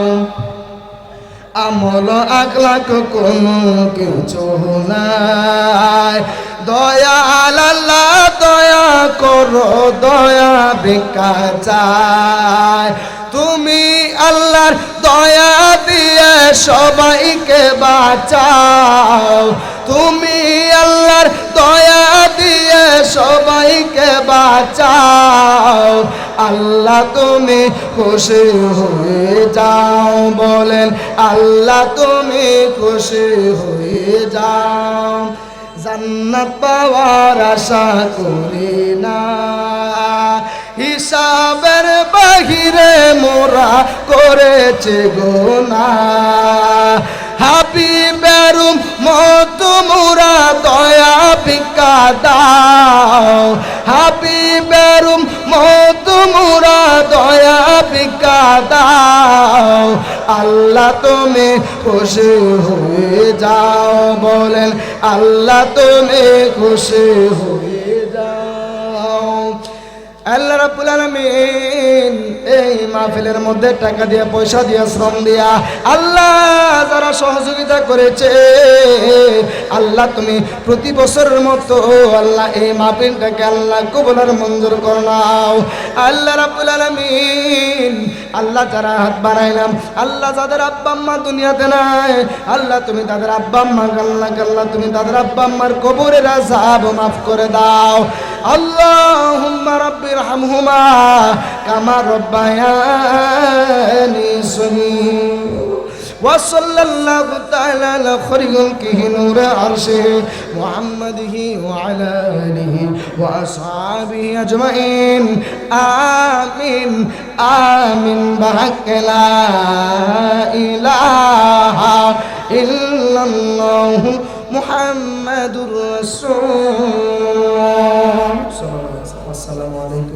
আমল আকলাক কোনো কিছু নাই, দয়াল আল্লাহ দয়া করো, দয়া ভিক্ষা চাই। তুমি আল্লাহর দয়া দিয়ে সবাইকে বাঁচাও, তুমি আল্লাহর দয়া দিয়ে সবাইকে বাঁচাও। আল্লাহ তুমি খুশি হয়ে যাও, বলেন আল্লাহ তুমি খুশি হয়ে যাও। জান্নাত পাওয়ার আশা করি না, হিসাবের বাহিরে মোরা করেছে গুনাহ। হাবিবের উম্মত মোরা দয়া ভিক্ষা দাও, হাবিবের উম্মত মোরা দয়া ভিক্ষা দাও। আল্লাহ তুমি খুশি হয়ে যাও, বলেন আল্লাহ তুমি খুশি হয়ে যাও। আল্লাহ রাব্বুল আলামিন এই মাহফিলের মধ্যে টাকা দিয়া পয়সা দিয়া শ্রম দিয়া আল্লাহ যারা সহযোগিতা করেছে, আল্লাহ তুমি প্রতি বছরের মতো আল্লাহ এই মাহফিলটাকে আল্লাহ কবুল আর মঞ্জুর করে নাও। আল্লাহ রাব্বুল আলামিন আল্লাহ যারা হাত বাড়াইলাম, আল্লাহ যাদের আব্বা আম্মা দুনিয়াতে নাই, আল্লাহ তুমি তাদের আব্বা আম্মা আল্লাহ তুমি তাদের আব্বা আম্মার কবরের আযাব মাফ করে দাও। আল্লাহুম্মা রাব্বি রহমহুমা কামা রব্বায়ানি সগীরা। وصلى الله تعالى على خير خلقه نور عرشه محمده وعلى آله وأصحابه أجمعين آمين آمين بحق لا إله إلا الله محمد رسول الله. السلام عليكم.